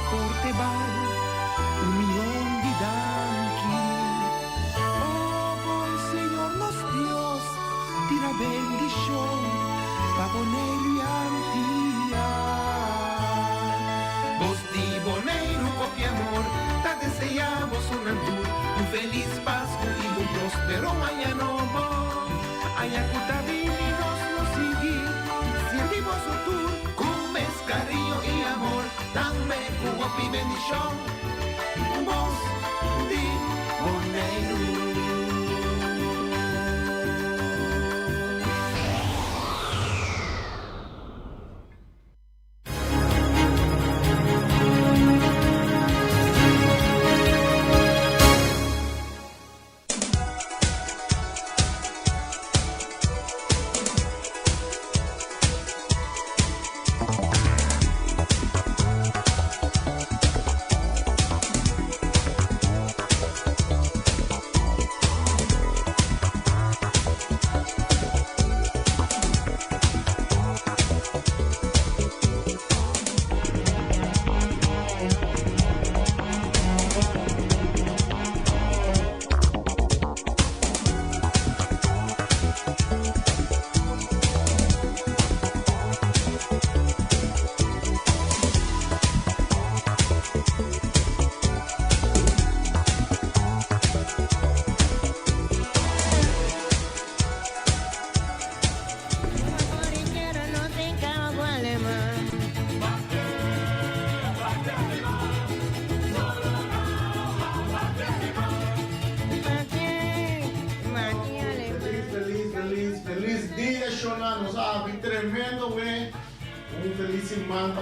deporte val 1,000,000 de danqui. Oh, buen Señor nos Dios, tira bendición pa Boneiro y Antía. Vos di Boneiro con mi amor, te deseamos un feliz Pascua y un próspero año nuevo. Ayacuta vivinos nos sigue, si vos tú, comes cariño y amor, dame cubo y bendición. Vos di Boneiro.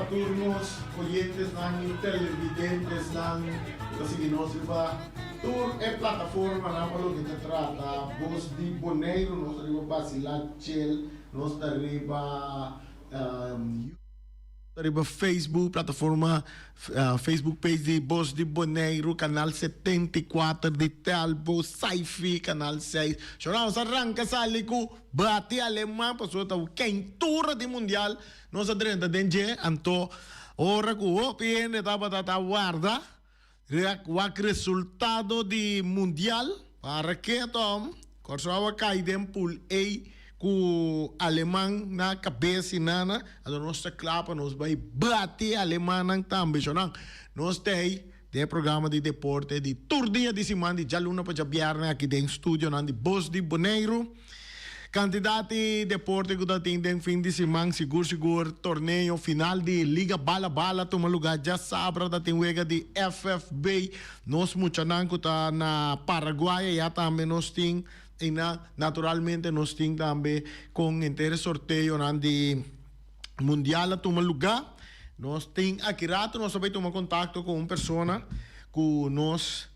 Turnos, oyentes, televidentes, que nos va tour e plataforma na lo que te trata, vos di Boneiro, nos arriba vacilar chel, nos arriba arriba Facebook, plataforma Facebook page de Voz de Boneiro, canal 74 de Talbo, Saifi, canal 6. Choramos arranca salico, bate alemán, pasó a quintura de mundial, nos adrenta denje, anto, ora ku opien, etapa tata guarda, wak resultado de mundial, para que tom, corsoava caidem pool A, ku alemang na cabeça nana ano nossa clapa nos vai bater alemang também sonang nos tem de programa de deporte de turdia de semana de jaluna para jabiarna aqui dentro estúdio na de Voz de Boneiro candidati deporte que da tem fim de semana seguro torneio final de Liga Bala toma lugar já sabra da tem wega de FFB nos muchanan que tá na Paraguai já também nos tem e naturalmente nós temos também com inteiro sorteio de mundial a tomar lugar. Nós temos aqui rato, nós também tomar contato com uma pessoa que nós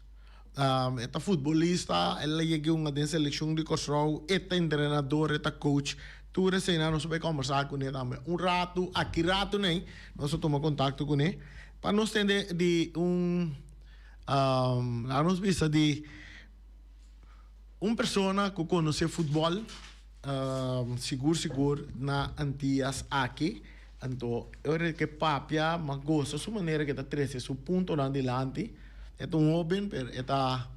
é futebolista, ela chegou uma seleção de Kosovo, é treinador, é coach. Tudo isso nós vamos conversar com ele também. Rato, aqui rato, nós tomar contato com ele para nós ter de nós visa de uma pessoa que conhece futebol, seguro, na Antillas aqui. Então, eu acho que papia, mas gosta, sua maneira que está treze, seu ponto lá adiante. É um homem, é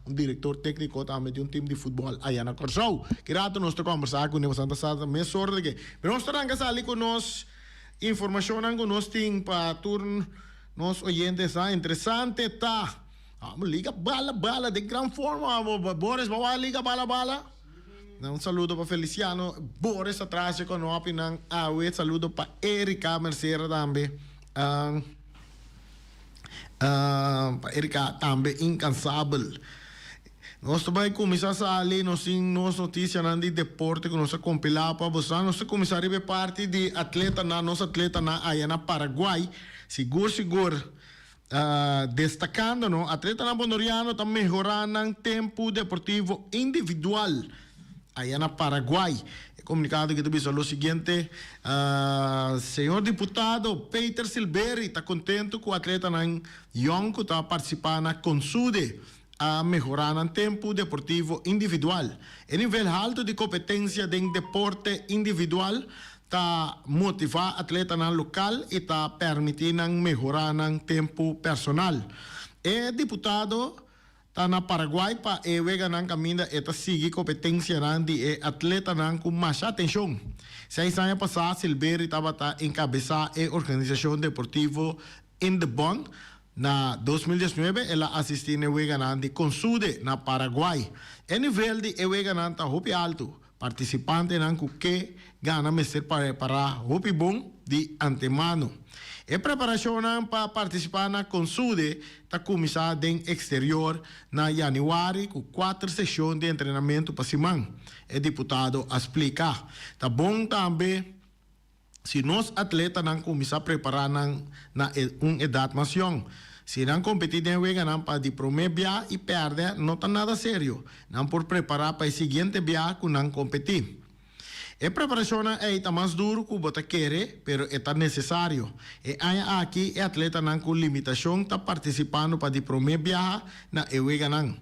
um diretor técnico também de um time de futebol aí na Kosovo. Que rato nós estamos conversando com ele, Santa Santa, mas sorte que. Mas nós estamos ali com nós, informação que nós temos para turno, nós oyentes, interessante, tá? Liga bala de gran forma. Boris, vai liga bala. Um saludo para Feliciano. Boris atrás com o opinang awit. Saludo para Erika Mercera também. Para Erika também incansável. Nós também começamos ali, nós temos notícias de deporte que nós compilamos para você. Nós começamos a parte de atleta nosso atleta aí na Paraguai. Seguro. Destacando, no, atleta nabonoriano está mejorando el tempo deportivo individual allá en Paraguay. He comunicado que te visto lo siguiente, señor diputado Peter Silveri está contento con el atleta Young que está participando con SUDE a mejorar el tempo deportivo individual. El nivel alto de competencia de deporte individual ta motivar atleta ng lokal e ta permitir ng mejorar ng tempo personal. Diputado ta na Paraguay pa wega ng kaminda eta sige kompetensya ng di atleta ng kung mas atensyon. Sa isang pasada, Silvery tabata encabeza Organización Deportivo in the Bond na 2019 ela assistir na wega ng di Consude na Paraguay. Nível de wega ng ta hopi alto. Participante ng kuke gana meser para hopi bom di antemano. Preparação para participar na Consude está começada em exterior na januário com 4 sessões de treinamento para Simão. Deputado explica. Tá bom também se nós atletas não começar a preparar na idade mais young. Se não competir em wega não para de prometer e perder, não está nada sério. Não por preparar para o seguinte viagem que não competir. Preparação é mais duro que você quer, pero é necessário. Aqui atleta não com limitação está participando para de prometer na wega não.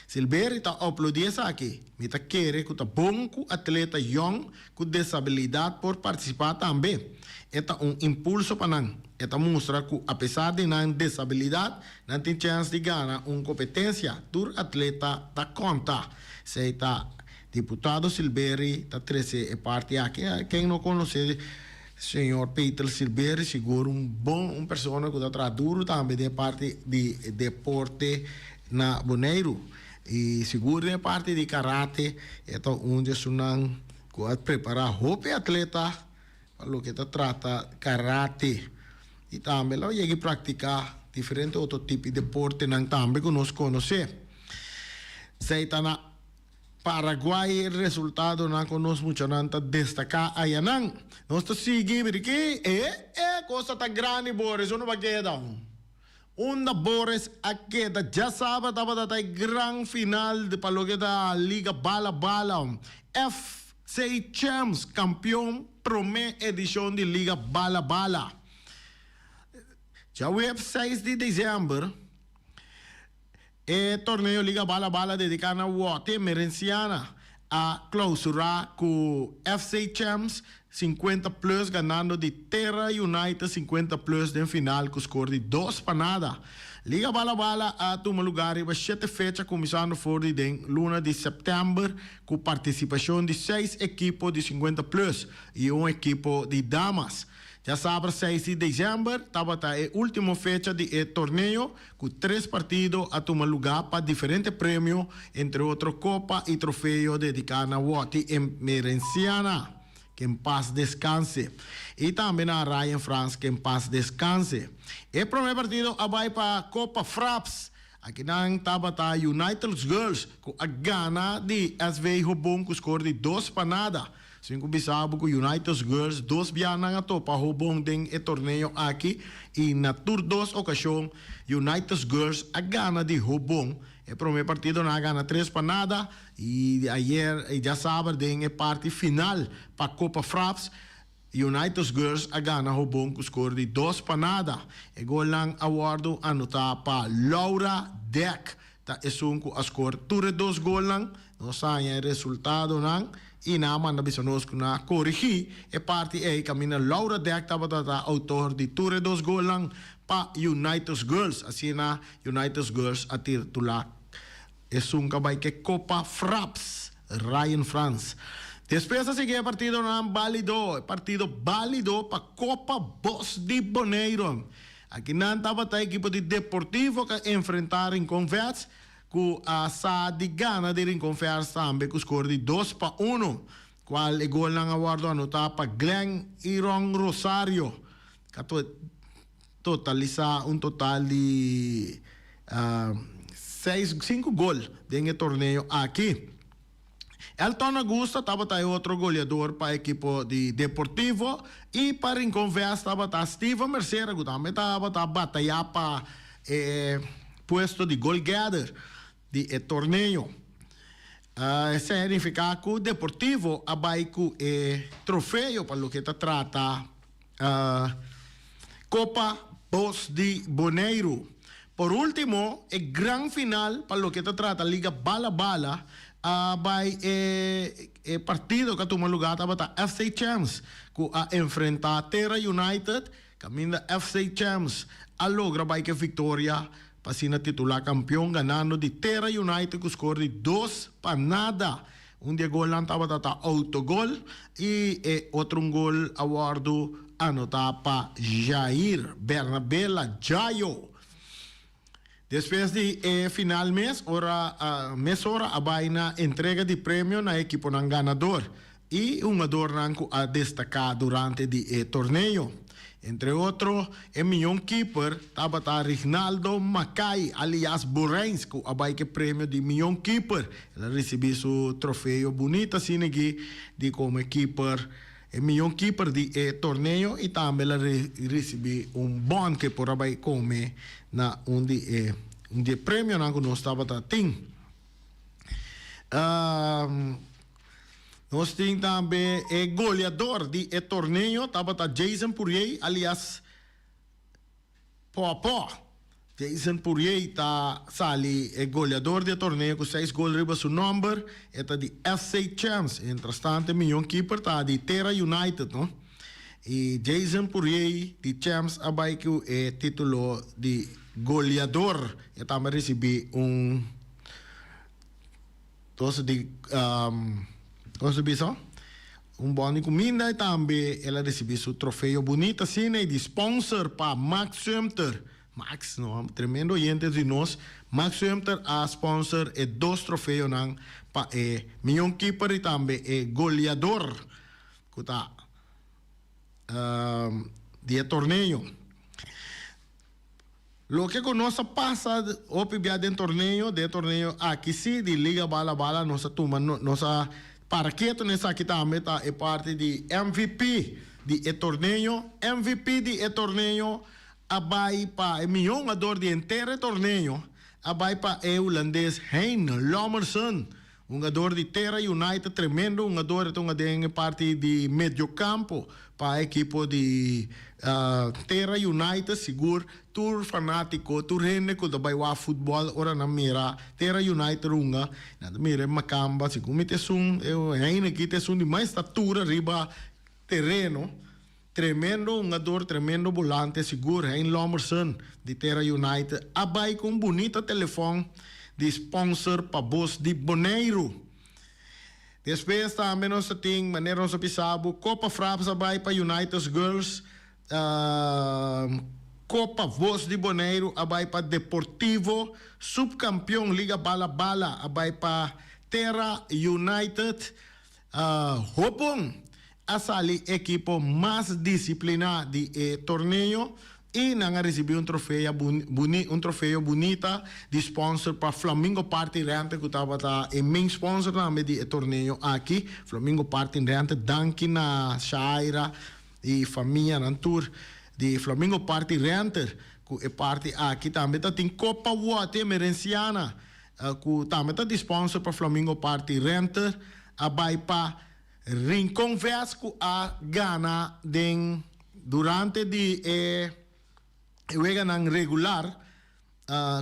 Silvery está aplaudindo aqui. Me está querer que está bom que atleta young com disabilidade por participar também. É impulso para nós. É mostrar que apesar de não disabilidade, não tem chance de ganhar uma competência. Tur atleta está conta. Se está deputado Silvery está 13 parte aqui. Quem não conhece senhor Peter Silvery, seguro uma pessoa que está duro também de parte de deporte na Bonaire. E seguro de parte de karate, então onde sunang kuat preparar hope atleta para o que está trata karate e também lá ia praticar diferente outro tipo de deporte nang também que nós conhecer. Se está na Paraguay resultado não conosco muito nanta destacar aí nang nós to sigue porque coisa tá grande Boris, não vai quedar. Una Boris Akeda, já sabe, estava da gran final de palogue da Liga Bala Bala. FC Champs, campeão, primeira edição de Liga Bala Bala. Já o 6 de dezembro, torneio Liga Bala Bala dedicado a Wote Merenciana a clausurar com FC Champs 50 plus ganando de Terra United 50 plus de final com score de 2-0. Liga Bala Bala a tomar lugar em 7 fechas começando fora de luna de setembro com participação de 6 equipos de 50 plus e um equipo de damas. Já sabe, 6 de dezembro estava a última fecha de torneio com 3 partidos a tomar lugar para diferentes prêmios, entre outros Copa e Troféu dedicado a Wati em Merenciana. Que em paz descanse. E também a Ryan France, que em paz descanse. O primeiro partido vai para Copa Fraps. Aqui não estava a United Girls, com a gana de SV Hobong, com score de 2-0. Cinco bisabo com United Girls, 2 bianas a topa Hobong den torneio aqui. E na tur 2 ocasião, United Girls a gana de Hobong. O primeiro partido na gana 3-0 e ayer já sabe den parte final para Copa Fraps United Girls a gana Hobong com score de 2-0. E gol lang award anotar para Laura Deck. Ta esunco a score ture 2 gol lang no sayang resultado nang inaman na bisanos ko na corrigi e parte camina Laura Deck tabata autor de ture 2 gol lang pa United Girls asina United Girls atir tulak un cabay que Copa Fraps Ryan France. Después sigue el partido válido para Copa Bos de Bonaire. Aquí no estaba el equipo de Deportivo que enfrentar en Converse con a sa de gana de Converse también con score de 2-1. Cual el gol lang awardo anotado para Glenn Iron Rosario. Totaliza un total de 5 gols en torneio aqui. Elton Augusto estava outro goleador para o equipo de Deportivo e para em conversa estava Steven Mercedes, que também estava a batalhar para puesto de goal gather de torneio. Significa que o Deportivo vai com troféu para o que trata Copa Bos de Bonaire. Por último, el gran final para lo que te trata Liga Bala Bala vai partido que toma lugar tabata FC Champs ku a enfrentar Terra United caminda FC Champs a logra vai que vitória para ser titular campeão ganando de Terra United com score de 2-0. Um de gol lang tabata autogol e outro gol awardo anotado para Jair Bernabella Jayo. Depois de final mês hora a vaina entrega de prêmio na equipe ng ganador e ganador nanco a destacar durante o torneio. Entre outros, o melhor keeper estava Rinaldo Macay, alias Borrens, que abay que prêmio de melhor keeper. Ele recebeu seu troféu bonito, assim de como keeper, o melhor keeper de torneio e também ele recebeu bom que por abay come na de prêmio na que nós estava tem. Nós temos também o goleador de torneio, estava Jason Poirier, aliás, Popó. Jason Poirier está sali goleador de torneio com 6 gols riba seu número, é de FC Champs. Entretanto, melhor keeper está de Terra United, não? E Jason Poirier de Champs abai que o título de goleador, e também recebeu bom de comida e também ela recebeu seu troféu bonito assim de sponsor para Max Sumter. Max, não, tremendo oyente de nós. Max Sumter a sponsor 2 troféus para melhor keeper e também goleador que tá de torneio. Lo que conosco passa opi bia de torneio aqui sim de Liga Bala nossa turma nossa parqueto nessa aqui também tá é parte de MVP de torneio. MVP de torneio abai para melhor jogador de inteiro torneio abai para o holandês Hein Lommerson, jogador de Terra United tremendo, jogador de parte de meio campo para a equipe de Terra United, seguro, tur fanático, tur rende ko dabei wa futebol ora na mira Terra United runga, na mira macamba, se comite sum, ainda que te sum de mais estatura riba terreno, tremendo jogador, tremendo volante, seguro, Hein Lommerson de Terra United, abai com bonita telefone de sponsor para Bos de Bonaire. Depois também nós temos maneira nós pisamos Copa Fraps abai para United Girls, Copa Bos de Bonaire abai para Deportivo, subcampeão Liga Bala abai para Terra United, Hopon a sali equipo mais disciplinada de torneio. E nanga recebeu troféu bonita de sponsor para Flamingo Party Rente, que estava main sponsor também de torneio aqui. Flamingo Party Rente, danke na Shaira e família na tour de Flamingo Party Rente, que é parte aqui também tem Copa Water Merenciana, que também de sponsor para Flamingo Party Rente, abai para Rincon Vesco a Ghana durante de wega nang regular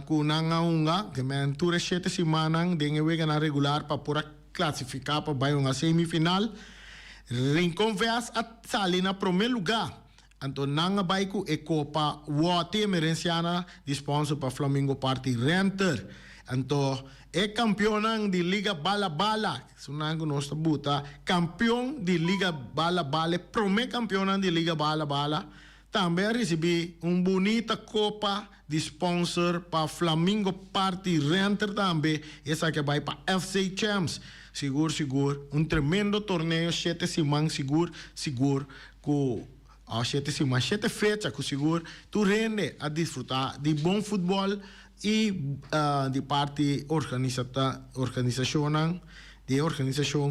kunang nga que men ture 7 semanas de wega nang regular para pura classificar para vai uma semifinal. Rincon Veas at sali na primeiro lugar. Anto nanga baiku e Copa Water Merenciana de sponsor para Flamingo Party Renter. Anto campeão de Liga Bala, sunang nossa buta, campeão de Liga Bala, primeiro campeão de Liga Bala. Também recebi bonita Copa de sponsor para Flamingo Party Renter também. Essa que vai para FC Champs. Seguro. Tremendo torneio, 7 semanas, seguro. Com 7 semanas, 7 fechas, seguro. Tu rende a desfrutar de bom futebol e de parte organização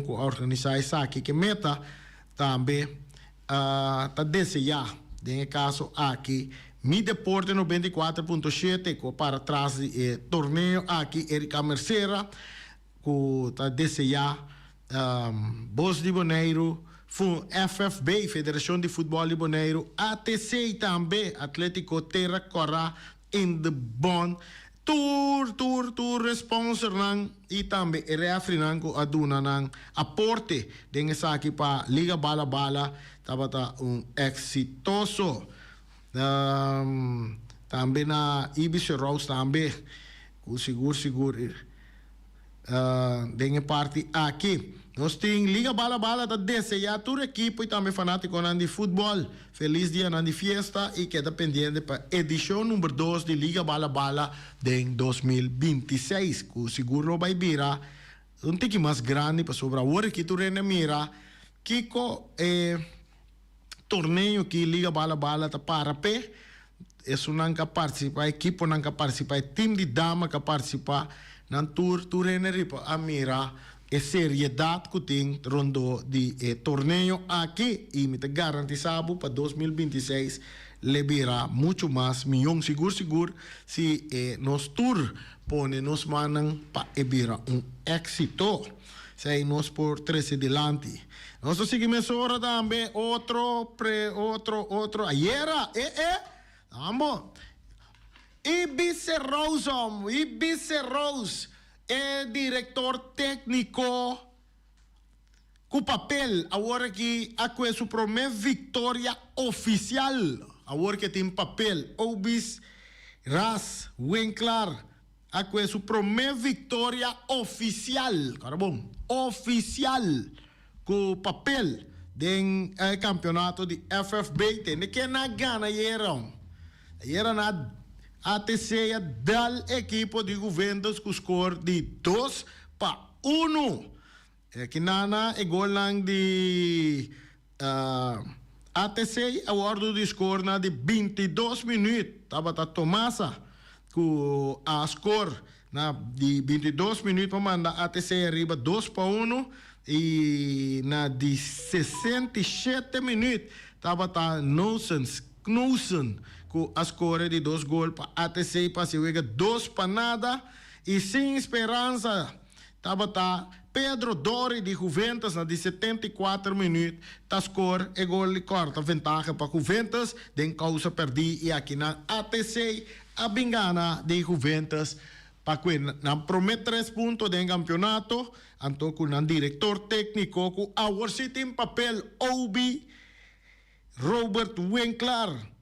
que organiza essa aqui que meta também tá desejar. Em caso aqui, Mi Deporte 94.7, para trás do torneio aqui, Erika Mercera, que está desejar Bos de Bonaire, FFB, Federação de Futebol de Bonaire, ATC também, Atlético Terra Corá, in the Bond, tour sponsor nang e também refri nang ko aduna nang aporte dengan saki pa Liga Bala Bala tabata exitoso. Também na Ibis Rose também seguro dengan parte aqui. Nós temos Liga Bala Bala da desejar toda a equipe e também fanático de futebol. Feliz dia de fiesta e queda pendente para edição número 2 de Liga Bala Bala de 2026. Com seguro vai virar tique mais grande para sobrar hora que tu mira Kiko torneio que Liga Bala Bala tá para pé. Isso não que participa, a equipe não que participa, o time de dama que participa na tour ripa a mira a seriedade que tem rondo de torneio aqui e me te garantizado para 2026 levará muito mais milhão seguro se nos tour pone nos manan para levar éxito sei nós por 13 delante nós seguimos hora também outro ayer vamos Ibiza Rose diretor técnico com papel agora que a sua primeira vitória oficial agora que tem papel Obis Ras Winkler a sua primeira vitória oficial carabom oficial com papel do campeonato de FFB tem que na gana era na ATC dal equipo de Juventus com score de 2-1. Que nana é gol lang de ATC awardo de score na de 22 minutos. Tava a Tomasa com a score na de 22 minutos para mandar ATC arriba 2-1 e na de 67 minutos tava a Knudsen com a score de 2 gols para ATC para se ver 2-0 e sem esperança estava Pedro Dori de Juventus na de 74 minutos tá score e gol de corta vantagem para Juventus den causa perdi e aqui na ATC a bingana de Juventus para que não promete 3 pontos do campeonato então com o diretor técnico com our city em papel Obi Robert Winkler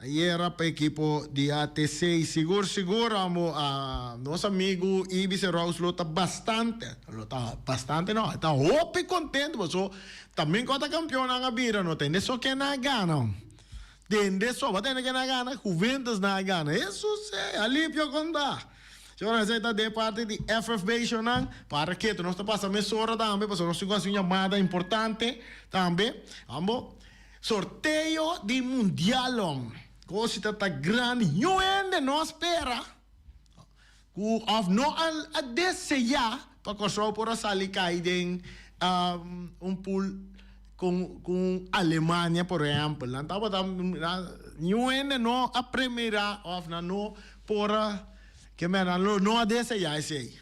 aí era para a equipe de ATC seguro nosso amigo Ibiza Rose está bastante não está hope contente mas também quando a campeão na bira não tem só que na gana tem só vai ter que na gana Juventus na gana isso é alívio quando dá senhora está de parte de FFB para que nós está passando essa hora também para nós temos uma chamada importante também vamos sorteio de mundial coisa está grande não ainda não espera of não a desejar para que por sair cair em pool com Alemanha por exemplo não ainda não a primeira of não por que não a desejar sei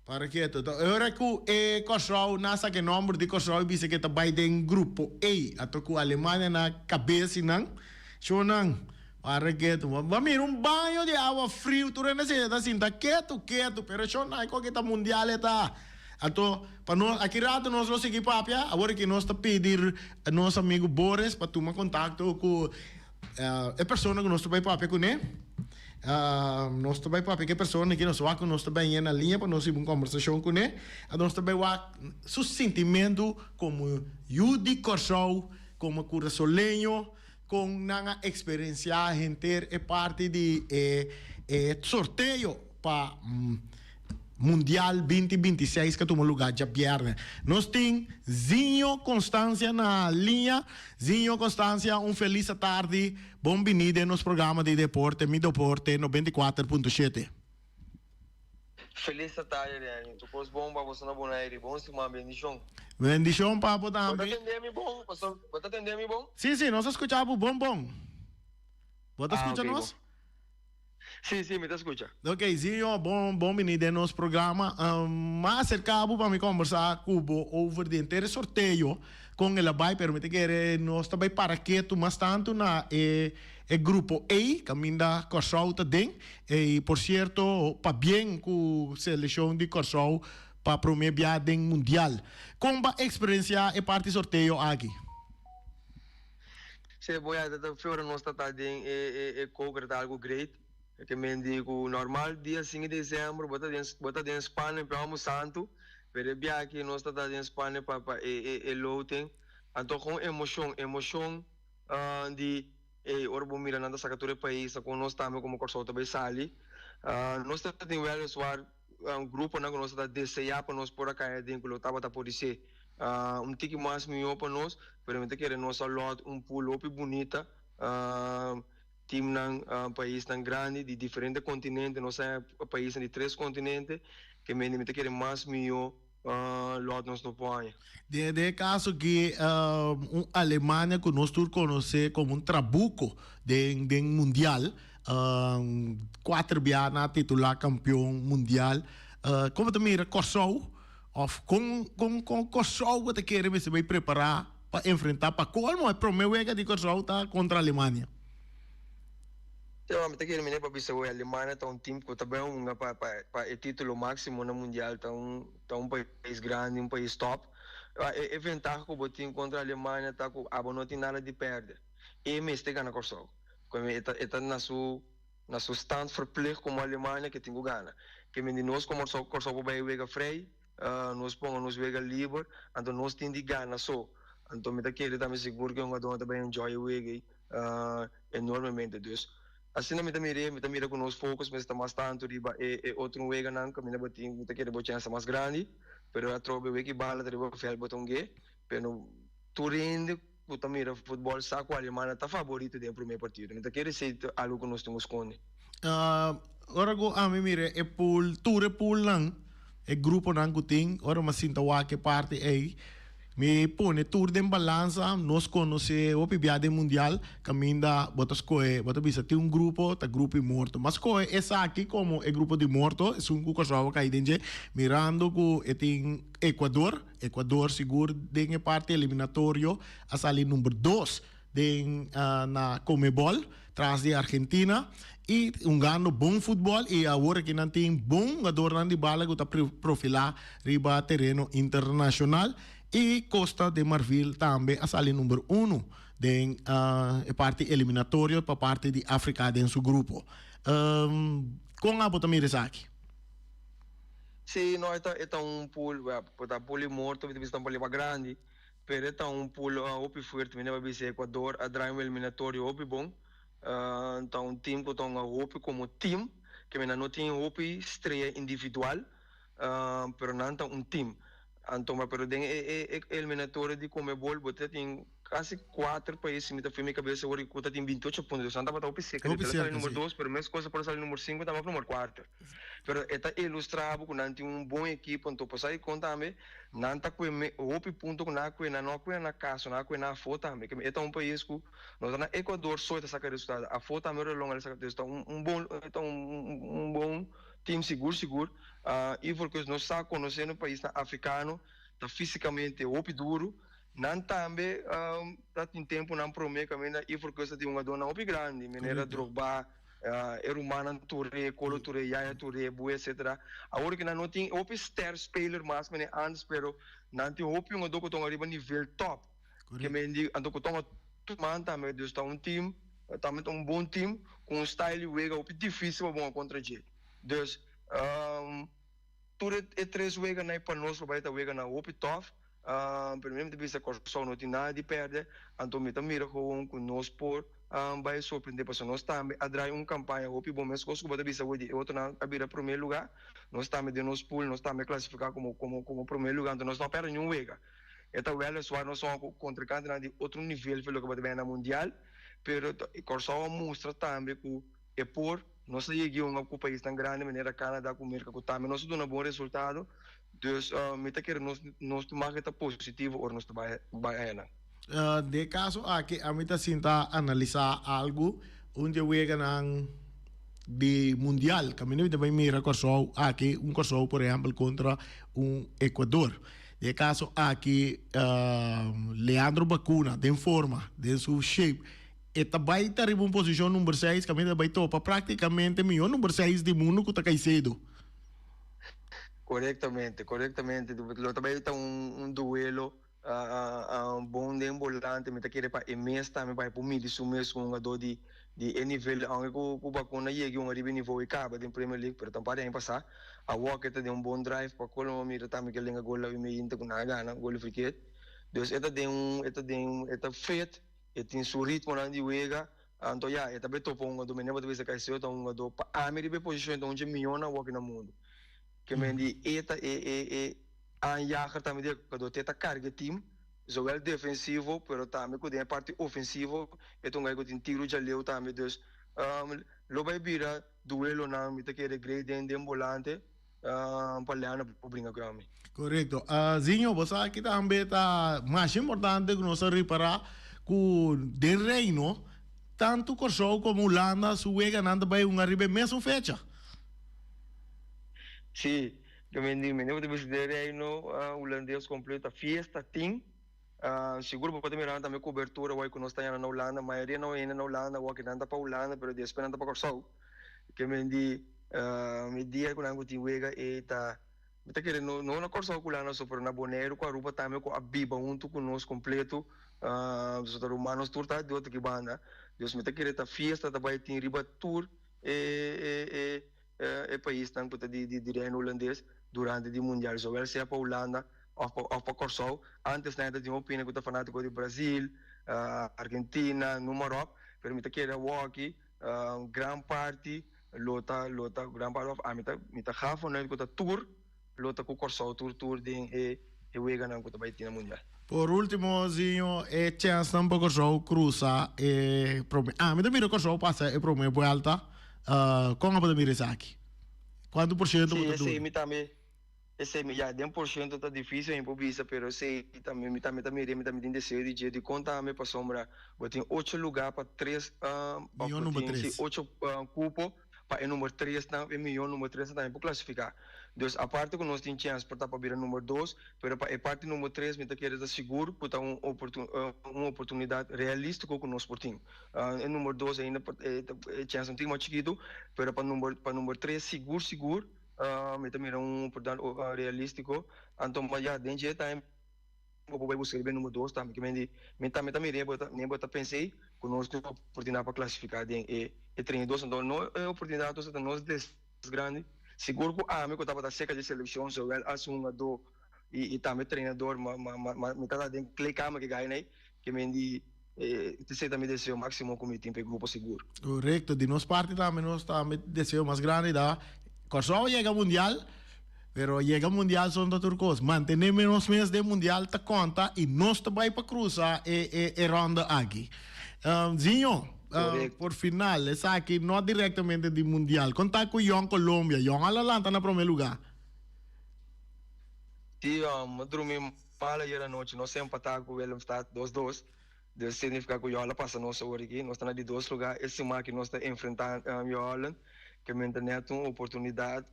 para que tudo agora que Kosovo nasa que número de Kosovo bisa que está vai em grupo A ato com Alemanha na cabeça não Chonang, para que tu vamos banho de água frio, tu não necessita assim, tá quieto, pero chonang, qual que tá mundial tá. Então, para nós, aqui rato nós vamos seguir papia, agora que nós tá pedir a nosso amigo Boris para tomar contato com a pessoa que nós tá vai papia com ele. Nós tá vai papia que pessoa que nós vai com nós tá bem na linha para nós ter uma conversação com ele. Nós tá vai seu sentimento como Yudi Korsau, como curaçolenho com uma experiência inteira é parte de sorteio para Mundial 2026 que toma lugar já viernes. Nós temos Zinho Constância na linha. Zinho Constância, feliz tarde. Bem-vindo no programa de deporte, Mi Deporte 94.7. Feliz tarde, Ariane. Tu pôs bom para você na Bonaire. Bom, se uma bendição. Bendição, papo, também. Pode atender-me bom? Pode atender-me bom? Sim, nós escutamos bom. Pode escutar nós? Sí, me te escucha. Ok, sim, bom venir no nosso programa. Mas acercado para me conversar Cubo over de inteiro sorteio com ele vai permitir que nós também para que tu mais tanto na grupo A, caminda Corsol também, e por certo, para bem com seleção de Corsol para primeira viagem mundial. Como a experiência é parte sorteio aqui? Se voy a dar fora nós está de concretar algo great. Que me digo normal dia 5 de dezembro bota de Espanha para o santo, pero bia aqui nós está de Espanha para lotem. Então com emoção de orbo mira nada sacatura país com nós também como corso também sali. Nós está tem well soar grupo na nós está desejar para nós por cá dentro lo tava por ser tique mais melhor para nós, pero me querer nós lot pull up bonita. Team ng país tão grande de diferentes continentes, nós é país de 3 continentes que me quer mais melhor lot nós não põe. De caso que Alemanha que nós todos conhece como trabuco de mundial, 4 vianas titular campeão mundial, como te mira Kosovo, of com Kosovo te quer me se vai preparar para enfrentar para colmo é primeira de Kosovo tá contra a Alemanha. Eu me quero menina para pensar a Alemanha tá time que também para o título máximo no mundial tá país grande, país top. É vantagem que o botinho contra a Alemanha tá com a não tem nada de perder. E me está ganhando Kosovo. Como está na sua stand verplicht como a Alemanha que tem que ganhar. Que me nós como Kosovo vai jogar frei, nós pongamos jogar livre, então nós tem de ganhar só. Então me quero também seguro que um adão também enjoy o jogo enormemente dus. Assim não me mira com nós focos, mas está mais tanto riba outro jogo não que me botinho me quero botar chance mais grande, pero a trobe o que bala riba fel botão que, pero tu rende puta mira futebol saco a Alemanha tá favorito de primeiro partido. Me quero ser algo que nós temos com. Ora go a mim mire é pool tour pool lang é grupo nang guting ora mas sinta wa que parte aí me pone tour de balança nós conhece o pibiade mundial caminda botas coe bota bisa tem grupo tá grupo morto mas coe essa aqui como é grupo de morto é um cuco só que aí mirando que tem Equador seguro de parte eliminatório a salir número 2 na Comebol tras de Argentina e ganho bom futebol e agora que não tem bom jogador de bala que está profilar riba terreno internacional e Costa de Marfil também a salir número 1 de parte eliminatória para parte de África em seu grupo. Com a bota aqui. Sim, não é pool, tá pool morto, mas está pool grande, pero é pool opi forte, me vai ser Equador, a drive eliminatório opi bom. Então time que tem opi como time, que me não tem opi estreia individual, pero não tem time. Então, pero tem eliminatório de Comebol, você tem quase 4 países, me tá foi minha cabeça agora que tem 28 pontos, então estava opi seca, ele está número 2, pero mesmo coisa para sair número 5, estava número 4. Pero está ilustrado que não tem boa equipe, então para sair conta também, não tá com opi ponto na casa, na foto também, que é país que nós na Equador só está sacando resultado, a foto também é longa, está um bom time seguro, e porque nós estamos conhecendo o país africano, está fisicamente opi duro, não também tem tempo não promete caminho e porque você tem uma dona opi grande, maneira Drogba, Erumana Touré, Colo Touré, Yaya Touré, Bue, etc. Agora que não tem opi star speler mais, mas antes pero não tem opi um doco tão arriba nível top, que me diz ando que tão tomando também está time, também bom time com style wega opi difícil bom contra gente. Dus tudo é 3 wega na para nós vai estar wega na opi top. Primeiro de vista Kosovo não tem nada de perder, então me mira com nós por vai surpreender para nós também adrai campanha opi bom mas Kosovo pode vista hoje outro na abrir primeiro lugar, nós também de nós pool nós também classificar como primeiro lugar, então nós não perdemos nenhum wega. Então ela só nós somos contra candidato de outro nível pelo que pode ver na mundial, pero Kosovo mostra também que é por nós chegamos a um país tão grande, maneira Canadá com América, que também nós temos um bom resultado. Dus me quer nós tomar que positivo ou nós vai de caso aqui a mim tá sinta analisar algo onde chega de mundial, caminho também mira Corsol aqui, Corsol, por exemplo, contra Equador. De caso aqui, Leandro Bacuna, de forma, de su shape, eta vai estar em posição número 6, caminho vai topa praticamente melhor número 6 do mundo que está Caicedo. Correctamente. Lo também está duelo bom de volante, me tá querendo para emes também para por mim de sumir com um jogador de nível, aonde o Bacuna chega um nível e acaba de Premier League, pero também para passar a Walker tem bom drive para Colombo, mira também que ele gol lá e me inta com na gana, gol friquet. Dus eta feet, tem seu ritmo na de wega, então já, eta beto para um jogador, me não vai ser Caicedo, então um jogador para a minha posição então onde milhão na Walker no mundo. Que men die aanjager também de quando tenta carga time, zowel defensivo, pero também quando é parte ofensivo, então vai com tiro de leu também dus lo vai vira duelo na mita que é grande de volante para lear para brincar com ele. Correto. Zinho, você aqui também está mais importante que nós reparar que de reino, tanto Corsol como Holanda, sua ganhando vai arriba mesmo fecha. Sim, eu me devo dizer no holandês completo a fiesta tem seguro pode mirar também cobertura vai que nós estamos na Holanda, a maioria não é na Holanda, o que anda para Holanda, mas depois anda para Corsol. Que me dia quando eu tinha wega e tá querendo não na Corsol Holanda, só para na Bonaire com a roupa também com a biba junto com nós completo, os humanos tour tá de outra que banda. Deus me tá querendo a fiesta também tem riba tour é país não puta de reino holandês durante o mundial, zowel seja para Holanda ou para Corsol. Antes ainda tinha opinião que tá fanático de Brasil, Argentina, no Marrocos, permite que era walkie, gran parte, lota gran parte mita gafo né que tá tour, lota com Corsol tour de wega não que tá vai mundial. Por último, Zinho, chance tampoco Corsol cruza me mira Corsol passa e prome vuelta. Como pode mirar isso aqui? Quanto por cento? Sim, esse já 10% está difícil em Bobisa, mas sei também me tem desejo de contar me para sombra, eu tenho 8 lugares para 3 8 cupos para o número 3 também, milhão número 3 também para classificar. Então, a parte que nós temos chance para virar número 2, mas para a parte número 3, me quer dizer seguro, para uma oportunidade realística que nós portamos. O número 2 ainda chance um pouco mais chiquito, mas para número 3 seguro, me também é oportunidade realístico. Então, já dentro de time, eu vou buscar o número 2 também, que me também nem botar pensei que nós temos oportunidade para classificar e treinador, então não é oportunidade para nós grande. Seguro que me estava da seca de seleção, so assumador e também treinador, me estava dentro clicar que ganha, né? Que me di você também desceu o máximo como time para grupo seguro. Correto, de nossa parte também nós também desceu mais grande da Corsol chega ao mundial, pero chega ao mundial são de turcos, mantenemos nos meses de mundial ta conta e nós também para cruzar e ronda aqui. Zinho, por final, essa aqui não diretamente do mundial. Contar com o Colômbia, o Atalanta na primeiro lugar. Sim, dormi mal ayer à noite, nós empatamos com o Willemstad 2-2. Isso significa que o Holland passa nossa hora aqui, nós estamos de 2 lugares. Esse que nós estamos enfrentando o Holland, que me internet uma oportunidade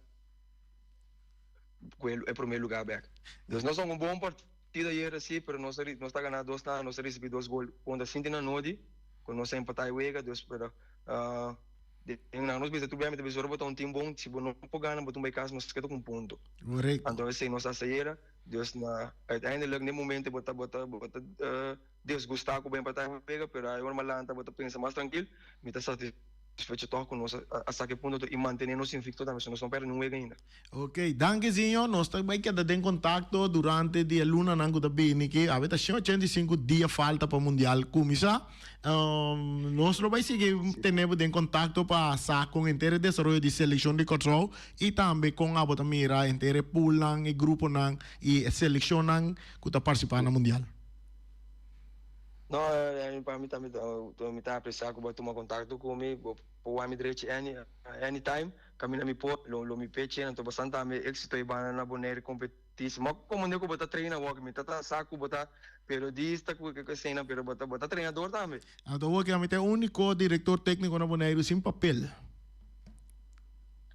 com ele é o primeiro lugar back. Então, nós somos bom partido ayer assim, mas nós estamos ganhando 2, nós recebemos 2 gols contra Sintina Nodi. Quando nós empatamos wega, Deus para nós bisa tu bem, mas botar um time bom, se não pode ganhar, botar um bicas, nós ficamos com ponto. Correto. Então esse nossa saída, Deus na ainda logo no momento botar Deus gostar com bem para wega, pero aí uma malanta botar pensa mais tranquilo, me está satisfeito com nós a que ponto e manter nos invicto também, nós não perdemos wega ainda. Ok, dankezinho, nós também queda em contato durante dia luna nango da bini que a veta 85 dias falta para o mundial começar. Nós vamos seguir tendo em contato para com o inteiro desenvolvimento de seleção de Corsol e também com a bota mira inteiro pool e grupo e seleção que está participando no mundial. Não, para mim também, eu me está apreciando que vai tomar contato comigo, por me direito anytime, caminha me pôr, lo me peche, então bastante me êxito e bana na boneira competição, mas como eu botar treina, me está saco botar periodista, que cena, pero botar treinador também. Então o que é o único diretor técnico na boneira sem papel.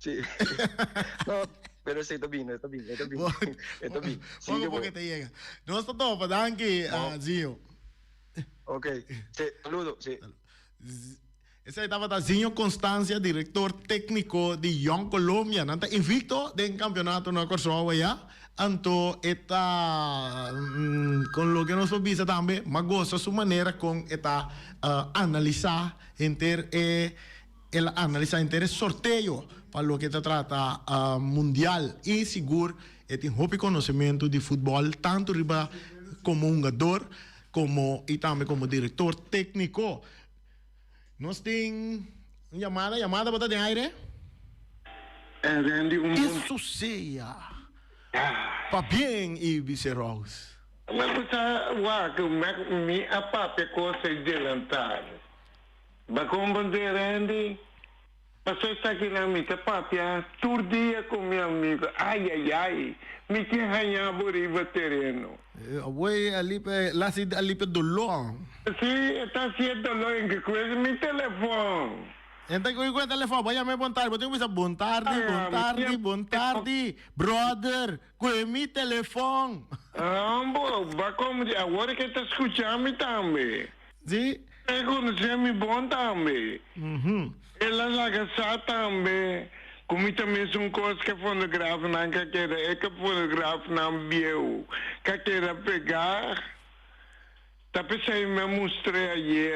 Sí. No, pero sí, está bien, está bien, está bien. Está bien. Poco Sigue, porque bo. te llega. No está todo, para danke, Zio. Ok. Sí, saludo, sí. Esa etapa está Zinho Constancia, director técnico de Young Colombia. Nanta invicto del campeonato no corso ya. Anto está con lo que nos avisa también, más goza su manera con esta analizar el analizar el sorteo para lo que se trata mundial y seguro tiene un conocimiento de fútbol tanto arriba como un jugador como y también como director técnico. Nós tem chamada para ter aire? Randy, Isso seja. Para bem, Ibice Rose. mas você que me apapa coisa adiantar. Ba compreender, Randy? Passou está aqui na minha papia, todo dia com meu amigo. Ai, me que ganhar por terreno. Ué, ali pe dolor. Sim, está sendo lá em que coisa meu telefone. Então, com o telefone, vai me bom tarde. Eu tenho que dizer bom tarde. Brother, com o meu telefone. Ba como agora que está escutando também. Sim? É conhecer-me bom também. Ela laga também. Como também são coisas que fonografa não quer é que fonografa não viu. Que quer pegar. Tá pensando me mostrei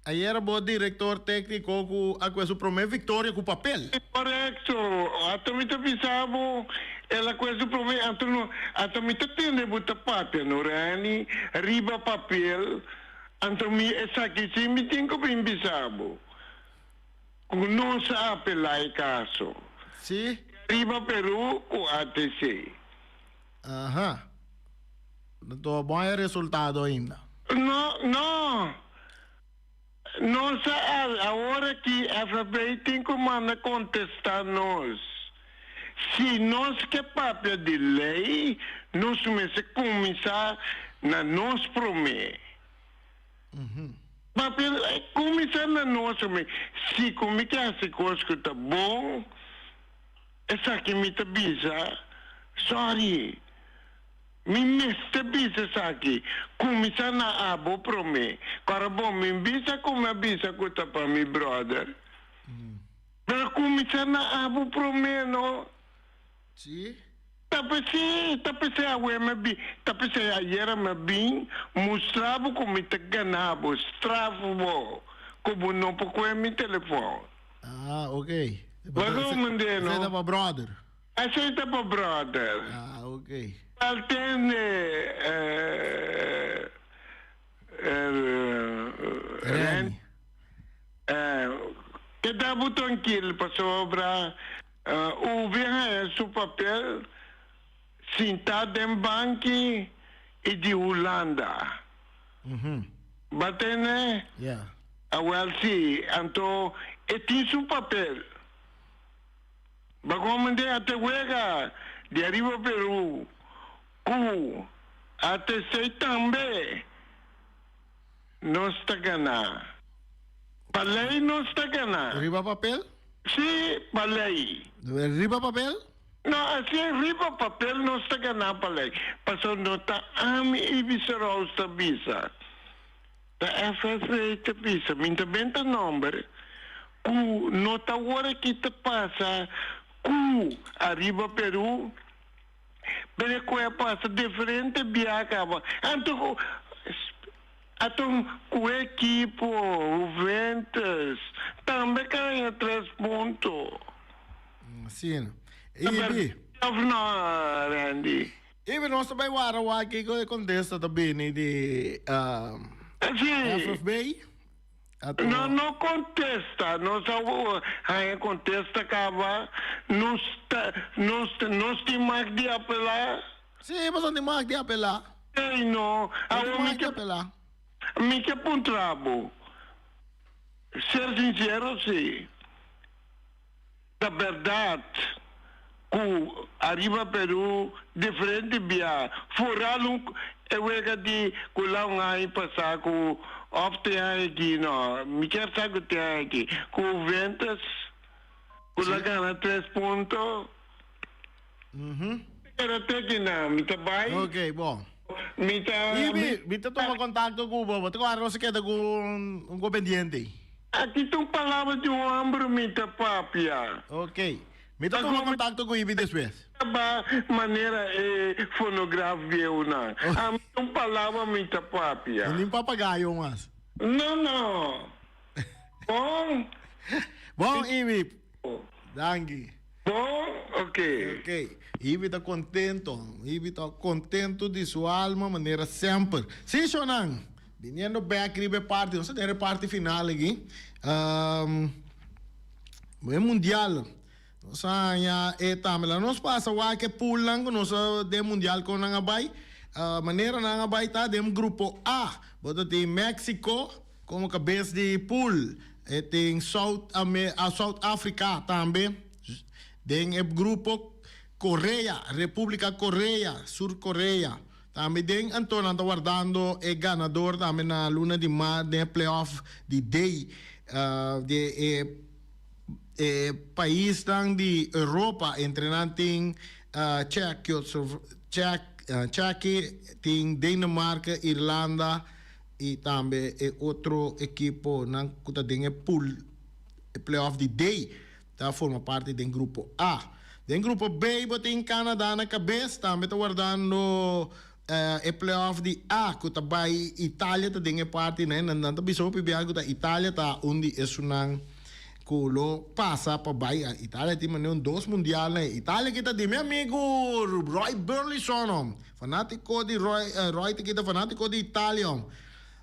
Ayer o diretor técnico com a sua primeira vitória com o papel. Correto. Até me pensava ela com esse problema. Até me tende botar papel no rani, riba papel. Então me essa aqui sim me tem que pensar. Não sabe lá em caso. Sim? Riba Peru com ATC. Aham. Então, bom resultado ainda. Não sabe, agora que a FBI tem que mandar contestar nós. Se nós que papel de lei, nós vamos começar na nós prometer. Papel começar na nós prometer. Se como que essa coisa que está bom, essa aqui me tá bisa, sorry. Me meste bisa aqui. Começar na abo prome. Para bom, me bisa como a bisa que tá para mi brother. Para começar na abo prome, no? Sim? Tapese a me bi. Tapese a yera me bin. Mostrava como te ganhava. Stravo. Como não porque é meu telefone. Ah, ok. Bago mandei, no? Aceita para brother. Aceita para brother. Ah, ok. Altende Rani. que dá tranquilo para sobra o ver seu papel sentado em banco e de Holanda. Batene Yeah. well sim, então e tem seu papel. Bagomande até wega de arriba Peru. Até sei também não está ganhando. Palei não está ganhando. Riba papel? Sim, palei. Riba papel? Não, assim, riba papel não está ganhando palei. Passou nota ami e visceral está bisa. Da FFA está bisa. Minta benta número. Nota agora que te passa. Arriba Peru. Pero que passa diferente viajava. Então, o equipo, o Ventas, também ganha 3 pontos. Sim. Ibi? Não, Randy. Ibi, nós também vamos aqui com o contexto também de Sim. FFB. Não contesta, não contesta acaba, nós temos de apelar. Sim, mas onde mais de apelar? Ei, não, Onde mais de apelar? me que pontrabo. Ser sincero, sim. Da verdade, com arriba Peru, diferente via, fora eu de colar aí passar com Of te aqui, não. Me quer saber te aqui. Com ventas, com la gana 3 pontos. Pero até que não, me tá bem. Ok, bom. Me tá... Ibi, te toma contacto com o Bobo. Te agora se queda com um pendiente. Aqui tu palavra de hambre, me tá papia. Ok. Me te toma contacto com o Ibi depois. Ba maneira fonográfica ou não. A palavra me tá papia. Nem papagaio, mas. Não. Bom. Bom, Ibi. Danke. Bom, ok. Ok. Ibi está contento. Ibi está contento de sua alma, maneira sempre. Sim, Shonan. Viniendo back, ribe parte. Não sei se parte final aqui. É mundial. Saya tamela nos pasa wa que pulang nos de mundial con nang abay manera nang abay ta dem grupo A boto de Mexico como cabeça de pool tem South Africa também den grupo Coreia, República Coreia, Sur Coreia também den Antônio anda guardando ganador também na luna de mar de playoff de day país de Europa entrenando Czech, tem Dinamarca, Irlanda e também outro equipo na que tem pool playoff de day tá forma parte do grupo A. Do grupo B tem Canadá na cabeça também está guardando playoff de A que tá vai Itália tá tem parte né não tá biso pibiago tá Itália tá onde é sunang Kulo passa para Bahia. Itália tem dois mundial né. Itália kita de meu amigo Roy Burleson, fanático de Roy kita fanático de Itália.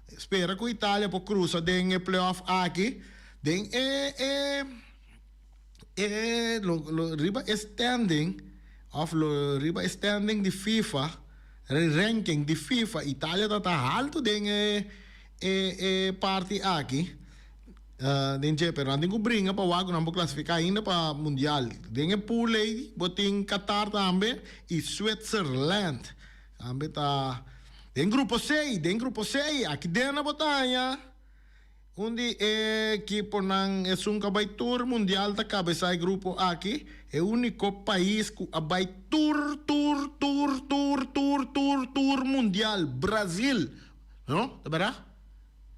Espera que Itália por cruza den playoff aqui. Den lo riba standing of lo riba standing de FIFA, ranking de FIFA. Itália tá alto den parte aqui. Pero anding ko bringa pa wago nang classificar ainda para mundial. Dengue pool aí, boting Qatar também e Switzerland. Também tá. Den grupo C, aqui dentro na botanha. Onde equipo nang um cabay tour mundial ta cabeça grupo aqui. É o único país que abay tour mundial. Brasil. Não? Tá verdade?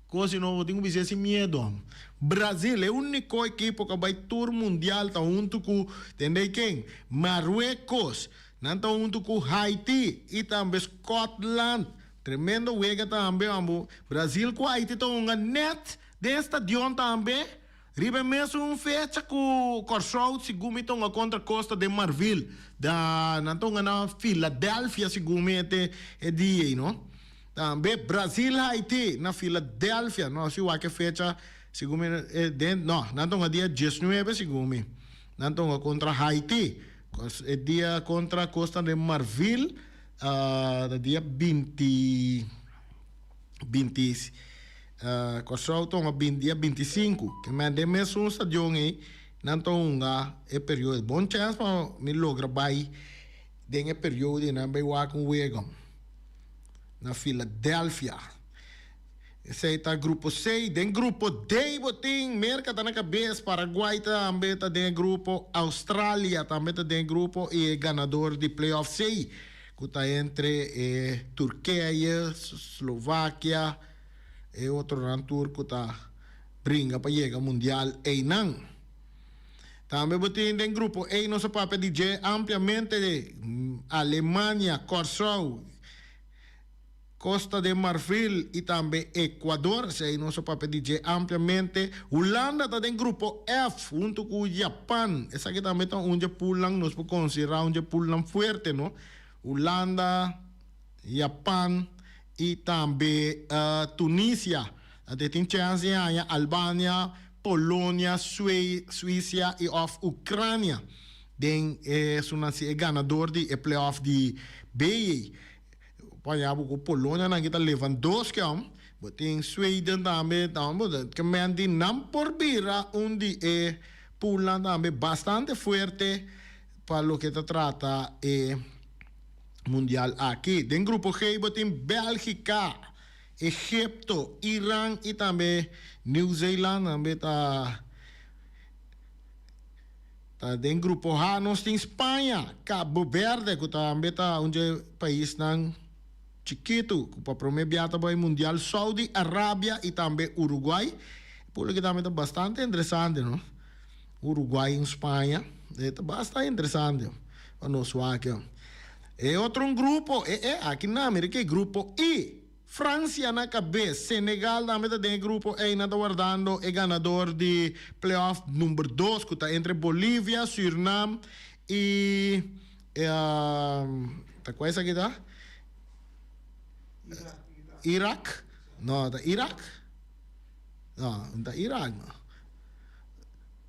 Coisa não tenho que dizer sem medo. Brasil é o único equipo que vai tour mundial tá junto com entendeu quem? Marruecos, não tá junto com Haiti e também Scotland. Tremendo wega também, amo. Brasil com Haiti tá net de estadion também. Ribe mesmo fecha com Corsou segundo então a contra costa de Marville. Da não tá na Filadélfia segundo é dia, não? Também Brasil Haiti na Filadélfia, não sei o que fecha segundo não tô dia 19 segundo não tô contra Haiti é dia contra Costa de Marfil dia 20 Costa dia 25 que me de mesmo stadion aí não tô é período bom chance para me logra vai den período na vai wa com wegam na Filadélfia. Esse aí tá grupo C, tem grupo D, botim, Merca tá na cabeça, Paraguai também tá dentro grupo, Austrália também tá dentro grupo e ganador de playoff C, que tá entre Turquia, Eslováquia e outro rantur que tá brinca para chegar mundial e não. Também botim dentro grupo E, nosso papel DJ ampliamente de Alemanha, Corsou, Costa de Marfil e também Equador, se nosso papel DJ ampliamente. Holanda está em grupo F, junto com o Japão. Essa aqui também está onde pulam, nós podemos considerar onde pulam forte, não? Holanda, Japão e também Tunísia. Até tem chance aí, Albânia, Polônia, Suíça e Ucrânia. Den é ganador de playoff de BE. Panjabo ko Polônia na kita Lewandowski boting Sweden também que mandi não por bira onde Poland também bastante fuerte para lo que te trata mundial aqui. Den grupo G boting Bélgica Egipto, Irán y también New Zealand, también está den grupo H nos em Espanha, Cabo Verde, que também está um país tão chiquito, que para primeiro viagem para o Mundial, Saudi Arábia e também Uruguai, por que também está bastante interessante, não? Uruguai em Espanha, está bastante interessante, para nós aqui. E outro grupo, aqui na América, grupo I. Francia na cabeça, Senegal também tem grupo E, nada guardando, é ganador de playoff número 2, que está entre Bolívia, Suriname e... tá qual é essa aqui, tá? Iraque? Não, tá Iraque? Não, tá Iraque, não.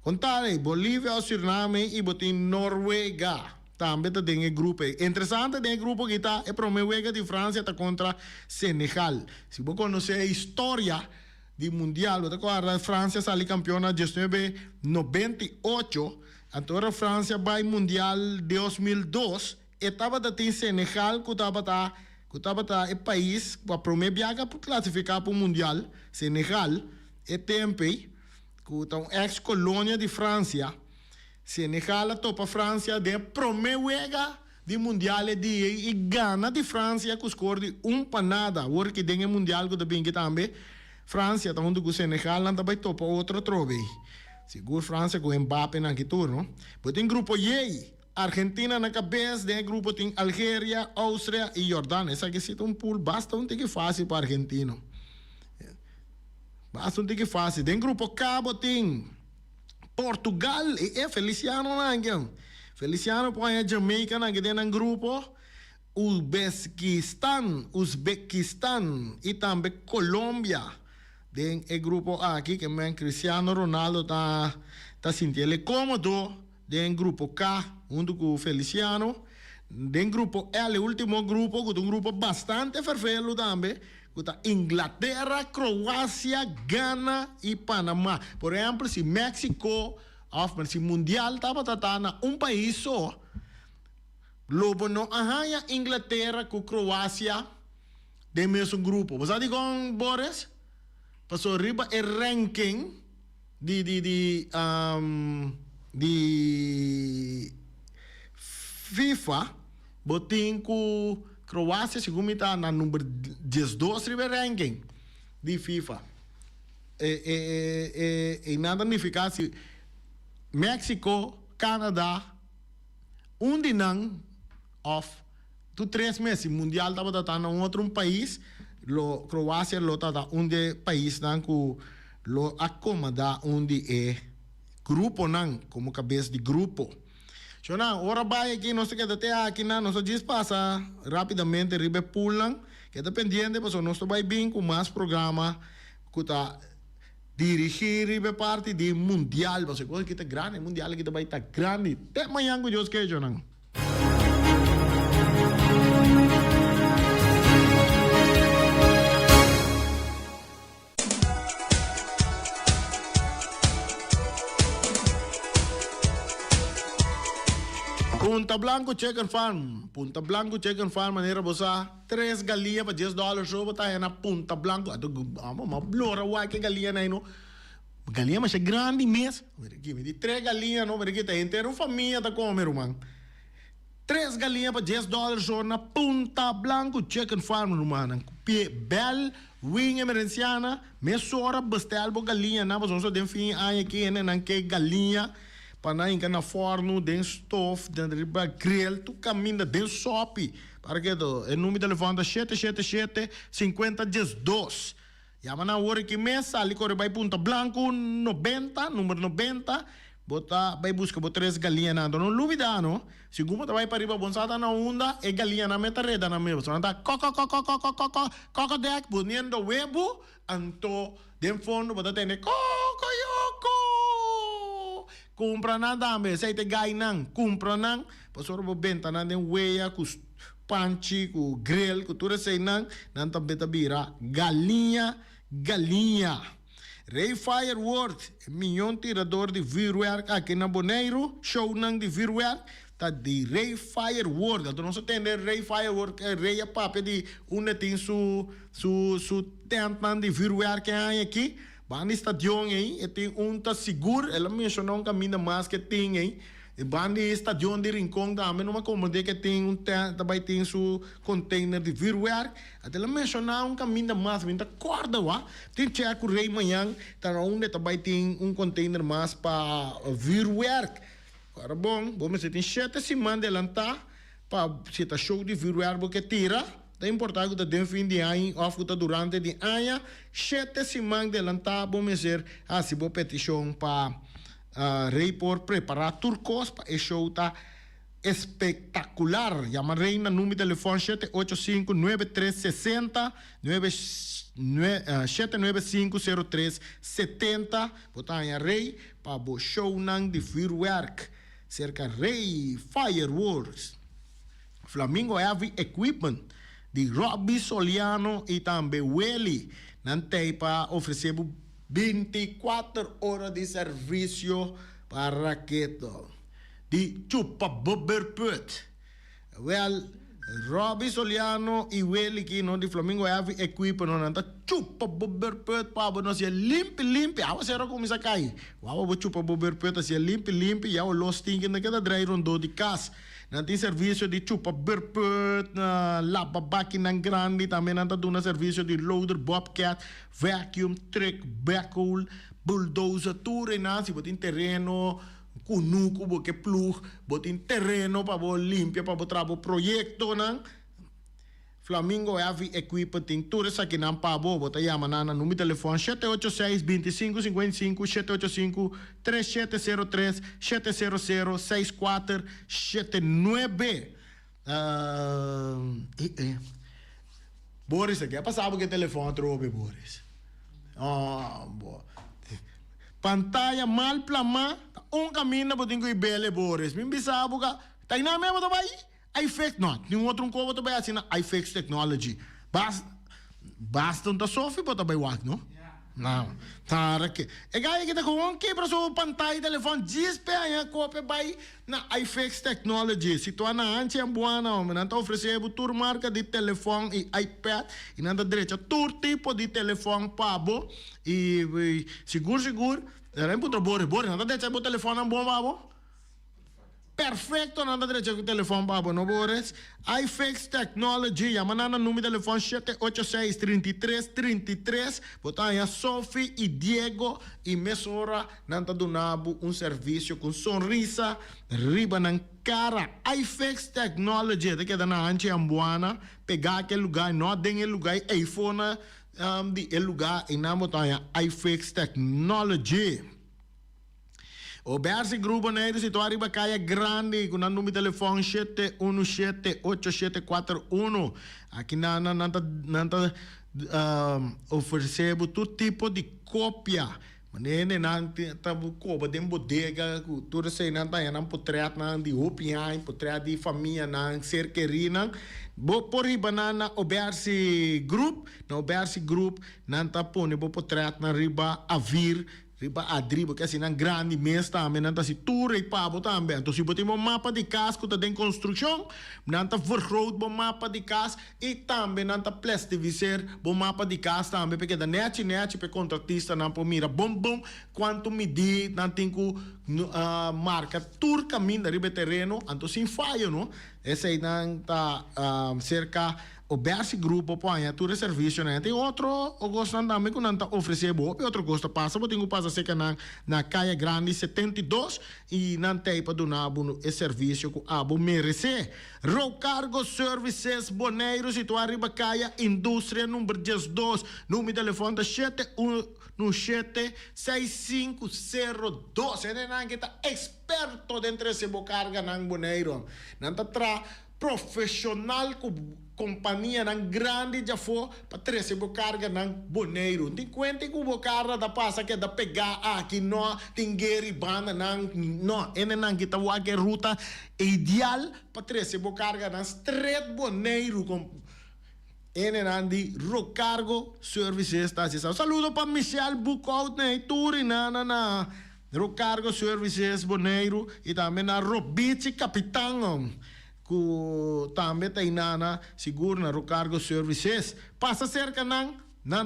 Contare, Bolívia, Suriname e botin Noruega. Também tem um grupo. Interessante, tem um grupo que está é promovendo de França tá contra Senegal. Se você conhecer a história do Mundial, você conhece a França saiu campeona de 1998, então a França vai ao Mundial 2002, e estava em Senegal, que estava o país, para primeiro viagem para classificar para o Mundial, Senegal, e tempo, que é ex-colônia de França. Senegal topa França de promovega de mundial e Gana de França com score de para nada. Agora que tem mundial que também também França tá onde o Senegal não vai topa outro trove. Seguro França com Mbappé na turno. Mas tem grupo E, Argentina na cabeça, tem grupo tem Algéria, Áustria e Jordânia. Essa aqui é pool bastante fácil para argentino. Bastante fácil. Tem grupo Cabo tem Portugal e Feliciano nangyang. Feliciano po ay Jamaica na gede ng grupo. Uzbekistan e também Colômbia. Den e grupo aqui que men Cristiano Ronaldo tá sentindo cômodo. Den grupo K, junto com Feliciano. Den grupo L, último grupo, que é um grupo bastante fervelo também. Inglaterra, Croácia, Ghana e Panamá. Por exemplo, se México, se Mundial estava tratando país só, logo não arranha Inglaterra com Croácia do mesmo grupo. Você sabe com Boris? Passou arriba o ranking de FIFA, botin com Croácia, segundo está na número 12 do ranking de FIFA. E nada significa se México, Canadá, onde não, tu 3 meses, mundial estava tratando em outro país, Croácia está onde país não que lo acomoda onde é grupo não, como cabeça de grupo. Então, ora vai aqui, nós que até aqui, nós diz passa rapidamente, ribe pulang, que é pendiente, porque nós vai bem com mais programa, que está dirigir ribe parte de mundial, porque coisa que está grande, mundial que vai estar grande. Até amanhã com Deus que eu não. Punta Blanco Chicken Farm. Punta Blanco Chicken Farm, maneira você 3 galinhas para $10 show, botar na Punta Blanco. Uma blora, uai, que galinha aí, não? Galinha, mas é grande mesmo. Me diz 3 galinhas, não? Porque tem inteira família tá comendo, mano. 3 galinhas para $10 show na Punta Blanco Chicken Farm, mano. Bel, wing emergenciana, mesora, bastel, bo galinha, na, mas nós temos fim aí aqui, né, não que galinha. Panay ka na forno, den stove, den riba grill, tu caminha den sopi. Para que do, o número de telefone 777-5012. Llama na hora que mesa, ali corre vai Punta Blanco 90, número 90. Bota, vai buscar por 3 galinhas na não luvida, no? Segundo vai para riba bonsata na onda, e galinha na metareda na mesa. Anda coco deck, poniendo huevo, anto den fondo, bota tene coco. Compra na dame, sai te gai nang, compra nang, pasor bo benta na den weia, ku panchi, ku grill, ku tura say nang, nan tambeta bira, galinha. Ray Fireworks, milhão tirador de virwerk aqui na Bonaire, show nang de virwerk, tá de Rei Firework. Então, nós temos Rei Firework, Rei a papo de uma tem su tent de virtual que há aqui. Bani stadion aí, e tem tá seguro, ela mencionou um caminho mais que tem aí. E bani stadion de Rincón também, não acomodei que tem também tem su container de virtual. Até ela mencionou um caminho mais, ainda corda lá. Tem check o Rei manhã, tá onde também tem container mais para virtual. Agora bom, vamos dizer, tem 7 semanas de lançar para se tá show de virtual porque tira. É importante que dentro fim de ano, ou durante o ano, 7 semanas de lançar, vamos dizer, se você petição para Rei por preparar turcos para o show tá espetacular. Chama Rei no número de telefone 785-9360 795-0370. Botar em Rei para o show de Firework. Cerca Rei Fireworks. Flamingo Heavy Equipment de Robbie Soliano e também Welly. Nantei para oferecer 24 horas de serviço para raqueto. De Chupa Bobberput. Well, Robbie Soliano e Welly que no de Flamingo Heavy Equipment não nanta Chupa Bobberput para nós é limpo. Awa será como isso cai. Awa Chupa Bobberput assim limpo e awa los tingue na cada dry rondo de casa. Não tem serviço de chupa berput, lava máquina grande, também não tem serviço de loader, bobcat, vacuum, truck, backhoe, bulldozer, tudo e nada. Se você tem terreno, cunuco, porque plug, você tem terreno para limpar, para trabalhar projeto, não? Flamingo Heavy Equipment tem tudo isso aqui não para você chama na número de telefone 786-2555, 785-3703, 700-6479. Boris, aqui passava que telefone trouxe, Boris. Pantalla mal plama, caminho para ter que ir bele, Boris. Me bisabo que, tá na mesma também? iFix, não, tem outro coisa também assim na iFix Technology. Basta um sofre para também work, não? Não. Tá aqui. E gaya kita kung quebra sua pantalla telefone, diz pe aí copia by na iFix Technology. Se tu ana antes é boa não, mas não oferecer tour marca de telefone e iPad e na direita tour tipo de telefone pabo e seguro. Era muito bom, não deixa o telefone bom pabo. Perfeito, nada direito com o telefone, babo, não bores. iFix Technology, chama no número de telefone 786-3333. Botar aí a Sophie e Diego e mesura, nanta do nabo, serviço com sonrisa, riba na cara. iFix Technology, de que dá na anche ambuana, pegar aquele lugar, não tem lugar, iPhone, de lugar, e não botar aí iFix Technology. O Bersi Grupo Negro situado em Bacaia Grande, com o número de telefone 717-8741. Aqui nanta oferecemos todo tipo de cópia. Manene nanti tabu coba de bodega, tudo sei nanta ya nan potreat nan de opinião, potreat de família nan cerquerina. Por riba na Obersi Group, na Obersi Group nanta pone bo potreat na riba avir. Riba adribo que assim não grande mês também não tá se tudo e pabo também então se botar um mapa de casa que tá em construção não tá vergroot bom mapa de casa e também não tá plastificar bom mapa de casa também porque da net para contratista não pode mira bom quanto medir não tem que marca tur caminho da riba terreno então sem falho não esse aí não tá cerca o Bersi Grupo põe tudo serviço, né? Tem outro gosto também que não está oferecendo, outro gosto passa, mas tem que passar seca na Caia Grande 72 e não tem para dar esse serviço que a merece. Row Cargo Services Boneiro, situado em Caia Indústria, número 12, número de telefone da 717-6502. Ele não está experto dentro desse bocarga na Boneiro. Não está profissional companhia nan grande já foi para trazer carga nan Boneiro. Tem quanto que o carga da passa que da pegar aqui não tem guerra banda nan não ene nan kita wa que ruta ideal para trazer carga nan Street Boneiro com ene nan di Rocargo Services tá se saludo para Michelle Bukout na Turi na Ro Cargo Services Bonaire e também na Robici Capitão. Que também tem nana seguro na Ro Cargo Services. Passa cerca não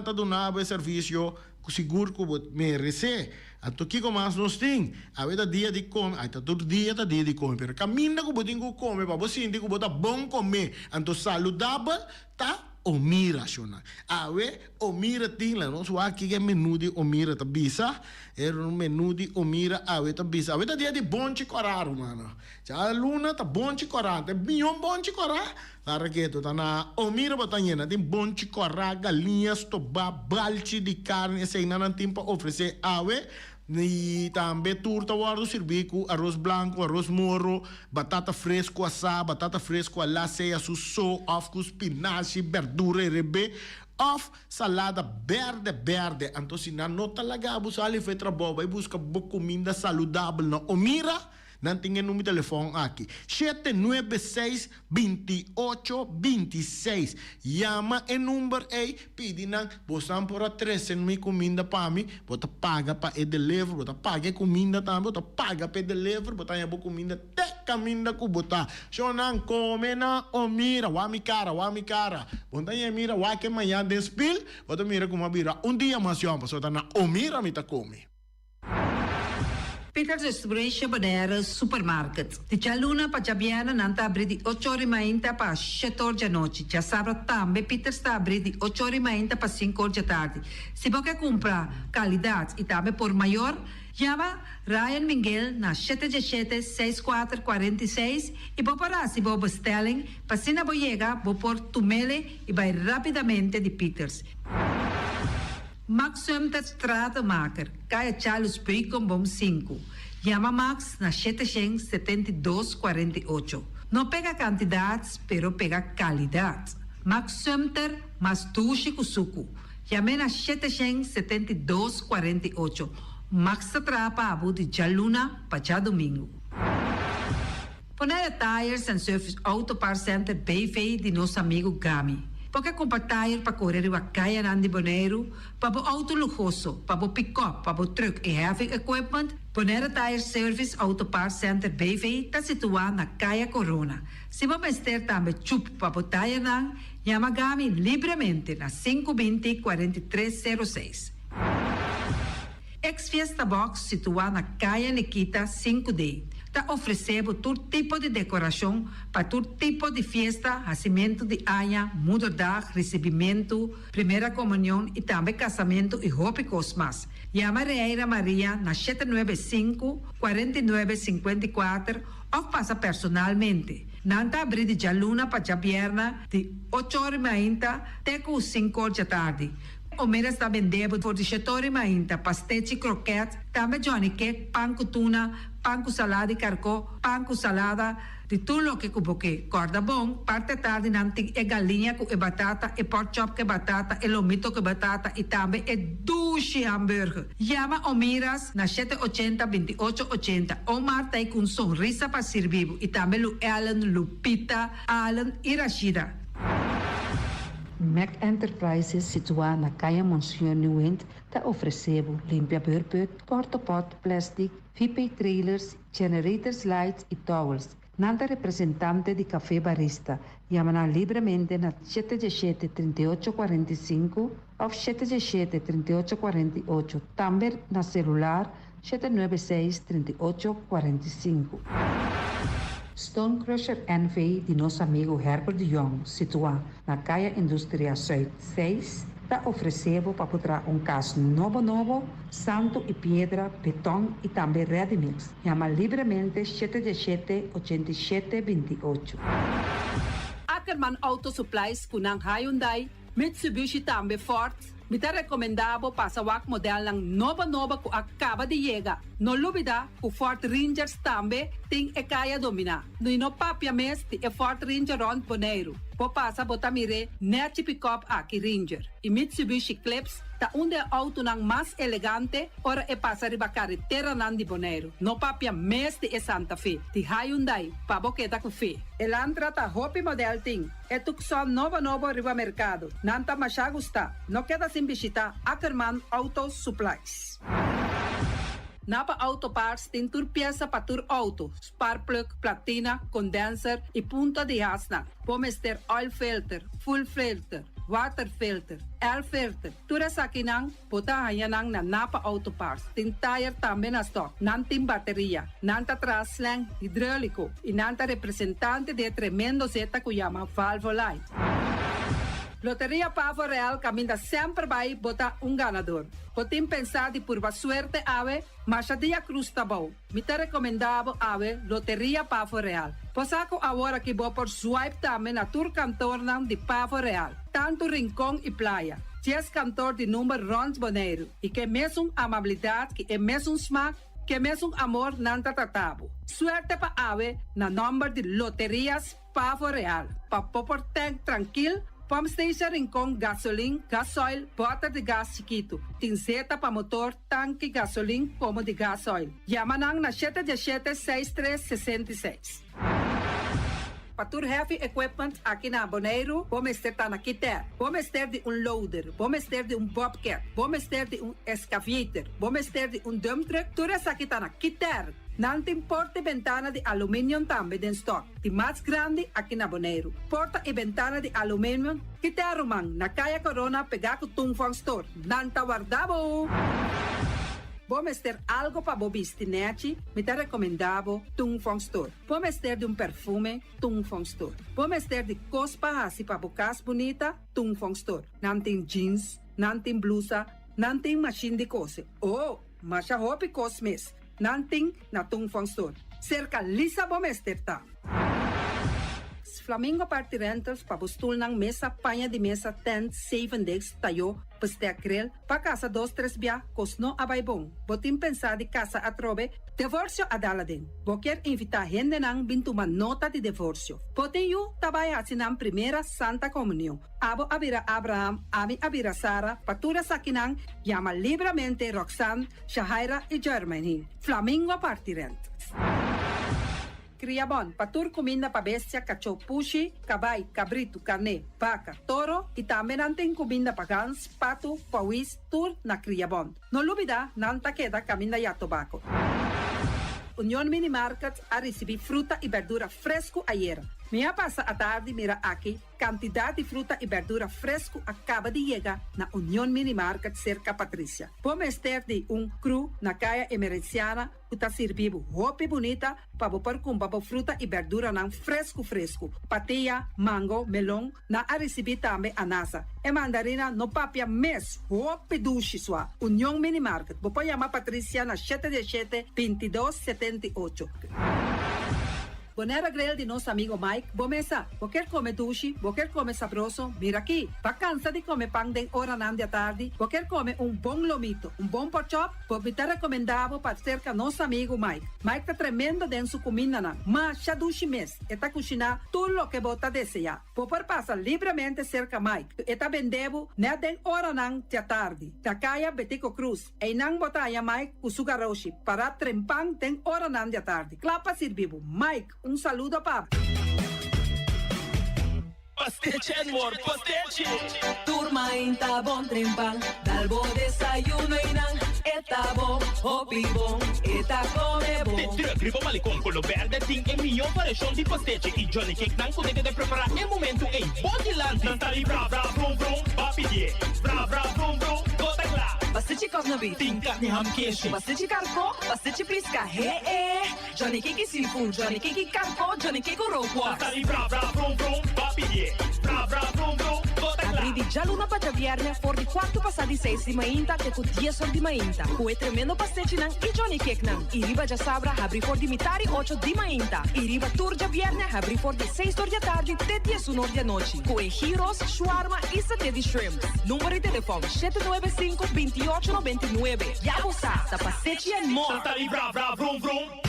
tá donando serviço que seguro que merece. Então, o que mais nós temos? A vida dia de comer, todo dia tá dia de comer, pero caminha que você comer, para você sentir que você bom comer, então saudável, tá? Omira, shona. Awe, omira ting la, não só aqui que é menu de omira tá bisa, é um menu de omira, awe tá bisa. Awe tá dia de bom chicoraro, mano. Já a luna tá bom chicoraro, tá bem bom chicoraro. Para que tu tá na omira batanhena, tem bom chicoraro, galinhas, toba, balde de carne, essa aí não tem para oferecer awe. E também turta guardo servir com arroz branco, arroz moro, batata fresco assada, batata fresco alla ceia, susso, of com spinaci, verdura e rebe, of salada verde. Então, se não talaga, você ali foi trabalho, vai buscar boa comida saudável na Omira. Não tem número de telefone aqui. 796-2826. Chama o número aí. Pede na. Você por 13 não me comida para mim. Você paga para o delivery. Você paga comida também. Você paga para o delivery. Você tem comida. Te comida que você. Se não come na Omira. Wami cara. Você tem mira. Wa que amanhã despil. Você mira como mira. Dia mais jovem. Você está na Omira. Me tá come. Peter's Restoration Bonaire Supermarket. Di Cialuna pa Giabiana nanta abri di 8 ore mainta pa 7 ore noci. Già sabra tambe Peter sta abri di 8 ore mainta pa 5 ore tardi. Si può compra qualidad e tambe por mayor, llama Ryan Miguel na 717-6446 e può parar si può bestelling, pa sina boyega, può por tumele e vai rapidamente di Peters. Max Sumter Stratenmaker, Kaya Charles Bricom Bom 5. Llama Max na 772-48. No pega cantidades, pero pega calidad. Max Sumter, mas tushi kusuku. Llame na 772-48. Max Trapa Abu de Jaluna, Pacha Domingo. Poner Tires and Service Auto Parts Center BV de nosso amigo Gami. Porque comprar tire para correr a caia Nandi Bonaire, para o auto luxuoso, para o pick-up, para o truck e heavy equipment, Bonaire Tire Service Auto Parts Center BV está situado na caia Corona. Se você ter também chup para o tire nang, llama Gami livremente na 520-4306. Ex-Fiesta Box situado na caia Nikita 5D. Está oferecendo todo tipo de decoração para todo tipo de festa, nascimento de anha, mudança, recebimento, primeira comunhão e também casamento e roupas mais. Llama Reira Maria na 795-4954 ou passa personalmente. Nanta abrir de Jaluna para Jabierna de 8h30 até 5h da tarde. O mera está vendendo por 17h30 pastéis e croquetes, também Johnny Cake, pão com tuna, pão com salada e carcó, pão com salada, de tudo o que cuboque. Corda bom, parte tarde nanti é galinha com batata, e pork chop com batata, e lomito com batata, e também é duche hambúrguer. Llama Omiras na 780-2880. Omar tem com sonrisa para servir, e também o Ellen, Lupita, Alan e Rashida. Mac Enterprises, situado na Caia Monsenhor Nieuwend, está oferecendo limpiador, porta-pot, plástico, VP trailers, generators lights e towels. Nada representante de café barista. Llama livremente na 717-3845 ou 717-3848. Também na celular 796-3845. Stone Crusher NV de nosso amigo Herbert de Jong, situado na Caia Indústria Zuid 6, está oferecendo para botar caso novo, santo e pedra, beton e também ready-mix. Chama livremente 717-8728. Ackerman Auto Supplies kunang Hyundai, Mitsubishi também Ford. Me está recomendado passar o modelo ng nova que acaba de chegar. No lubida, o Ford Rangers também tem e kaya dominar. No papia mes, e Ford Ranger Ron Bonaire. Po passa botamire, net pick-up aqui Ranger. E Mitsubishi Clips, ta onde auto ng mais elegante, ora e passa riba carretera Nandi Bonaire. No papia mes de Santa Fe, de Hyundai, pa boqueta com fe. Elantra ta hopi model ting, e tukson novo riba mercado. Nanta masya gusta, no queda sem visitar Ackerman Auto Supplies. Napa Auto Parts tem tur pieza para tur auto, spark plug, platina, condenser e punta de hasna. Vamos ter oil filter, full filter, water filter, air filter. Tura sa kinang, puta hayanang na Napa Auto Parts. Tem tire também na stock. Nantim bateria, nanta traslang hidráulico e nanta representante de tremendo zeta que chama Valvoline. Loteria Pavo Real caminha sempre vai botar ganador. Potem pensar de pura suerte ave, mas a dia cruz tá bom. Me te recomendava ave Loteria Pavo Real. Posaco agora que vou por swipe também na tur cantor de Pavo Real. Tanto Rincón e Playa. 10 cantor de número Rons Boneiro. E que mesmo amabilidade, que é mesmo smack, que mesmo amor nanta tatabo. Suerte pa ave na number de Loterias Pavo Real. Pa popor tank tranquilo. Pump station Rincón, gasolina, gasoil, bota de gás chiquito. Tinzeta para motor, tanque, gasolina, como de gasoil. Yamanang na 717-6366. Patur Heavy Equipment aqui na Boneiro, vamos ter na Kiter. Vamos ter de loader, vamos ter de bobcat, vamos ter de excavator, vamos ter de dump truck. Tudo isso aqui na Kiter. Não tem porta e ventana de alumínio também em stock. De mais grande aqui na Boneiro. Porta e ventana de alumínio que te arrumam na Caia Corona pegar com Tungfang Store. Não tá guardado. Vamos ter algo para bobistinete, me te recomendavo Tungfang Store. Vamos ter de perfume, Tungfang Store. Vamos ter de cospa assim para bocas bonita, Tungfang Store. Não tem jeans, não tem blusa, não tem machine de coser. Oh, mas a roupa cosmes. Nanting na Tungfang Store. Cerca lisa bomester tá. Flamingo Party Rentals pa bustul ng mesa, panha de mesa, tent, 7 days, tayo, paste akrel, pa casa 2-3 biya, kosno abay bong. Botim pensa di casa atrobe, divorcio adala din. Boker invita hende nang bintuman nota di divorcio. Poten yu tabay asin ang primera Santa Comunión. Abo abira Abraham, ami abira Sara, patura sa kinang, llama libremente Roxanne, Shahaira y Germany. Flamingo Party Rentals. Criabon, patur comida pa bestia, cachorro pushi, cabay, cabrito, carne, vaca, toro e também tem comida pa gans, pato, pauis, tur na Criabon. Não olvida, não ta queda caminda ya tobacco. União Mini Market a receber fruta e verdura fresco ayer. Minha passa a tarde mira aqui, quantidade de fruta e verdura fresco acaba de chegar na União Mini Market cerca Patrícia. Vamos ter de cru na caia emergenciana, que está servindo roupa bonita para pôr com fruta e verdura não fresco. Patia, mango, melão, na a receber também anasa. E mandarina no papia mês, roupa duche sua. União Mini Market. Vou chamar Patrícia na 717-2278. Bonera Grill de nosso amigo Mike, bomesa, quer comer duche, quer comer sabroso, mira aqui, pa cansa de comer pão de hora nan de tarde, quer comer bom lomito, bom pork chop, me tá recomendado para cerca nosso amigo Mike. Mike tá tremendo dentro sua comida nan, mas já duche mês, e tá cozinhando tudo o que bota desejar. Popor passa livremente cerca Mike, e tá vendendo na den hora nan de tarde, da caia Betico Cruz, e não botar a Mike com sugaroshi, para trempang den hora nan de tarde. Clapa servivo, Mike, saludo pa. Pastiche and more pastiche. Turma inta bon trempang, dalbo desayuno inang, eta bon, hopi bon, eta come bon. Tira gripo malicom con lo verde ting e mio variação de pastiche e Johnny Cake não consegue de preparar em momento em Bodyland. Não tá ali bra bra brum brum, papi bra bra brum brum, gota lá. Pastiche kovnabi, Ting carne ham queijo. pastiche carco, pastiche pisca, Johnny Cake seafood, Johnny Cake carco, Johnny Cake roquas. Não tá ali bra bra brum brum, papi bra bra brum brum, gota lá. Abri di già l'una paggia viernes, for di 4 passati 6 di mainta, che con 10 di mainta. Cue tremendo pastiche nan, i Johnny Cake nan. I riba già sabra, abri for di mitari 8 di mainta. I riba turgia viernes, abri for di 6 di tardi, te 10 un'ora di noci. Cue gyros, shawarma e satè di shrimp. Numero di telefono 795-2899. Ya lo sa, da pastiche and more. Não tá ali bra bra brum brum.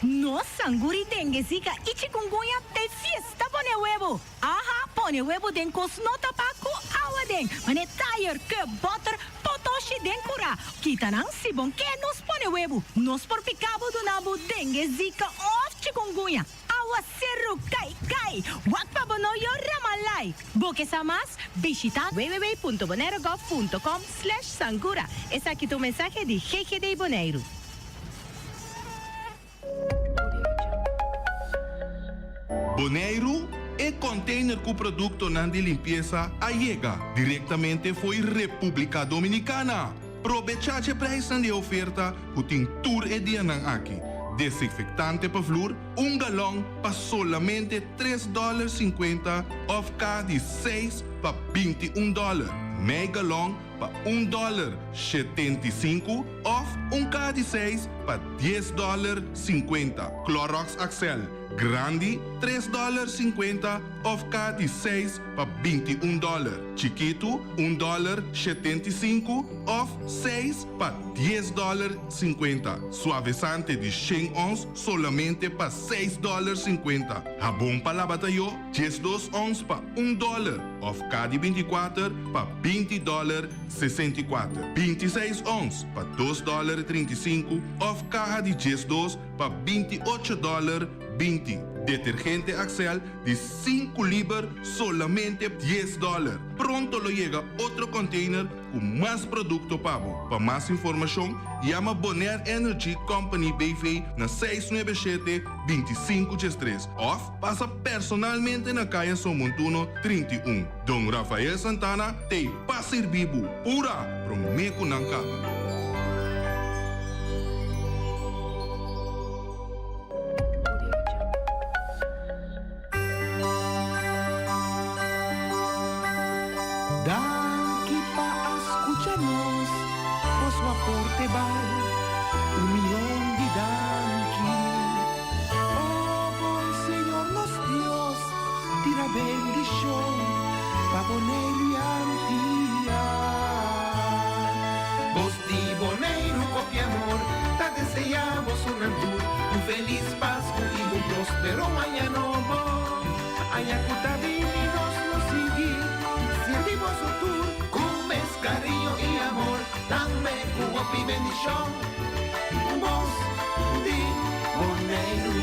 Nossa, anguri dengue, zika e chikungunya te fiesta pone huevo. Aha, pone huevo den cosnota paco awa den. Mane tire que butter potoshi den cura. Kita nang sibon que nos pone huevo. Nos por picabo do nabo dengue, zika of chikungunya. aguacero kai. Wak pa bonoyo ramalai. Buque sa más, visita www.bonairogolf.com/Sangura. Es aquí tu mensaje de GGD Bonaire. Bonaire é container com produto de limpeza a chega diretamente foi República Dominicana. Aproveite a preço de oferta que tem tour e dia aqui. Desinfectante para flor, galão para solamente $3.50 off de 6 para $21. Meio galão para $1.75 off de 6 para $10.50. Clorox Axel grande $3.50 off de 6 para $21. Chiquito $1.75 off 6 para $10.50. Suavizante de 100 ons solamente para $6.50. Jabón para la batalhó 12 ons para $1 off de 24 para $20.64. 26 ons para $2.35 off de 12 para $28.20. Detergente Axel de 5 libras solamente $10. Pronto lo llega otro container con más producto pavo. Para más información, llama Bonaire Energy Company BV na 697-2533 o pasa personalmente na calle São Montuno 31. Don Rafael Santana te pasir vivo pura promeco nanka. Danke para escucharnos, vos aporte val, $1,000,000 de danke. Oh, buen Señor nos Dios, tira bendición, pa' Bonaire y Antilla. Vos di Bonaire con mi amor, te deseamos un feliz Pascua y un próspero año nuevo. Ayacuta divinos nos sigue. Vivos su tour, comes cariño y amor, dame cubo y bendición, voz de Bonaire.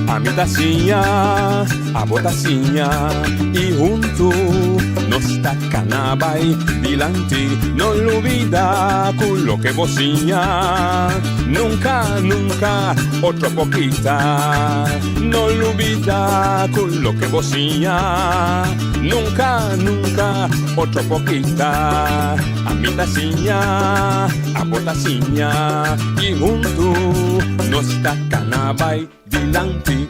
A mi tacinha, a botacinha e junto nos tacanabay dilante, no olvida con lo que bocinha, nunca, nunca otro poquita, no olvida con lo que bocinha, nunca, nunca otro poquita, a mi tacinha, a botacinha e junto nos tacanabay dilante.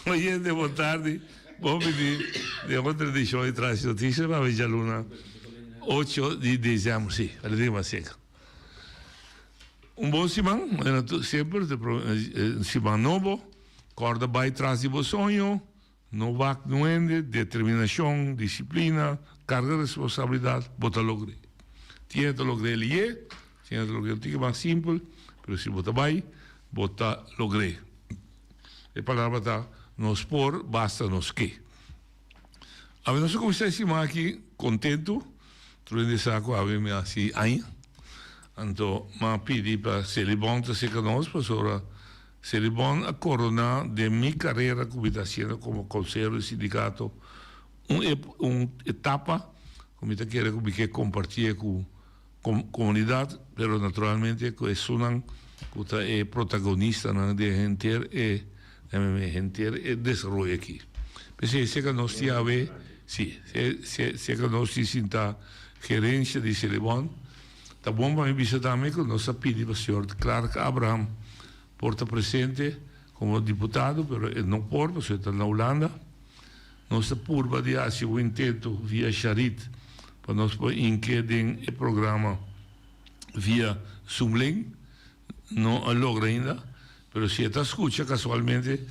Oyente, boa tarde. Bom pedir de outra edição de Traz Notícias para a Luna, 8 de dezembro, sim, a Lima Seca. Bom semana, sempre, semana novo, corda vai trás de sonho, no vac nuende, determinação, disciplina, carga de responsabilidade, bota logre. Tinha que logre ele tinha que logre o mais simples, mas se bota vai, bota logre. A palavra está nos por, basta nos que. A nós começamos aqui contento, trocando saco a ver assim aí. Então, mas pedi para Celibon te ser conosco, professora Celibon a corona de minha carreira como está sendo como conselheiro do sindicato, uma etapa como está querendo que compartilhar com a comunidade, mas naturalmente que é Sunan que é protagonista de gente e desenvolve aqui. Pensei que nós tínhamos, sim, se nós tínhamos gerência de Celibon. Tá bom para me visitar também que nós pedimos ao senhor Clark Abraham porta presente como deputado, mas ele não pode, porque ele está na Holanda. Nós purba de o intento via Charit para nós inquietar o programa via Zoomlink, não logra ainda, mas se está escuta casualmente,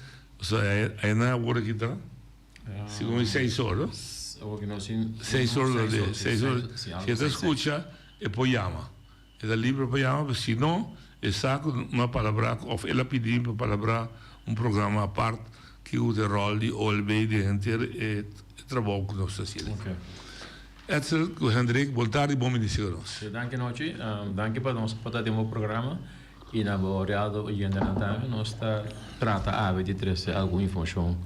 é na hora que está, segundo 6 horas, 6 horas, se está escuta, e poi chiama. E dal libro poi chiama, se no, e sa una palabra, o ela pediu para palabra un programma a parte que o rol de olbei de gente trabalho com nós assim. Etzel, o Hendrik, voltar e bom ministério. Danke noite, danke para nós para ter um programa e na boreado e ainda não nós está trata a de trazer alguma informação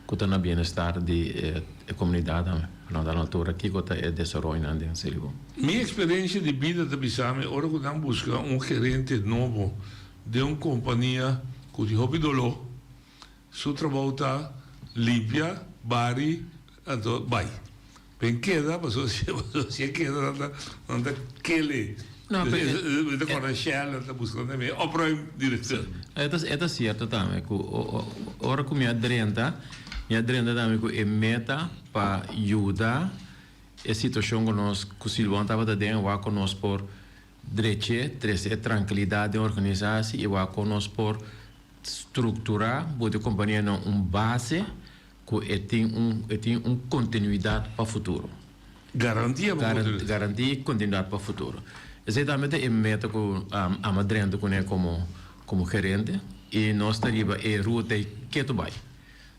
que está na bem-estar de comunidade, na altura que está desenvolvendo em Seligo. Minha experiência de vida de Bissame, ora que estamos buscando gerente novo de uma companhia que de hobby dolo, seu trabalho está limpia, bari, então vai. Bem queda, mas se queda não aquele. Não, mas de coração está buscando também. O próprio diretor. É certo também que ora que minha drenta também que é meta para ajudar a situação que nós que Silvão estava dando lá conosco por direito, trazer tranquilidade da organização e lá conosco por estruturar, botar a companhia numa base que tem continuidade para o futuro. Garantia continuidade para o futuro. Exatamente é meta que a Madrenda como gerente e nós estaríamos a ruta que tu vai.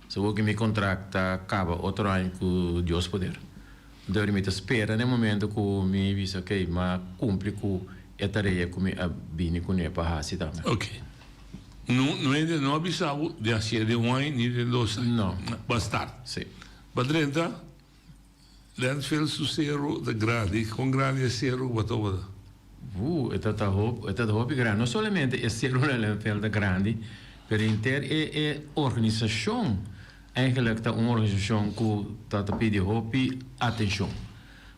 Se o que me contrata acaba outro ano com Deus poder. Então eu me espera no momento que me visa que mas cumpre com a tarefa que me abine com ele para fazer também. Ok. Não é de não bisavo de assim de um ano nem de 2 anos. Não. Bastar. Sim. Badrenta, landfill sucero de grande, com grande zero, whatever. É hobby grande. Não somente é ser um landfill de grande, mas é organização. Eigenlijk é uma organização que está pedindo hobby atenção.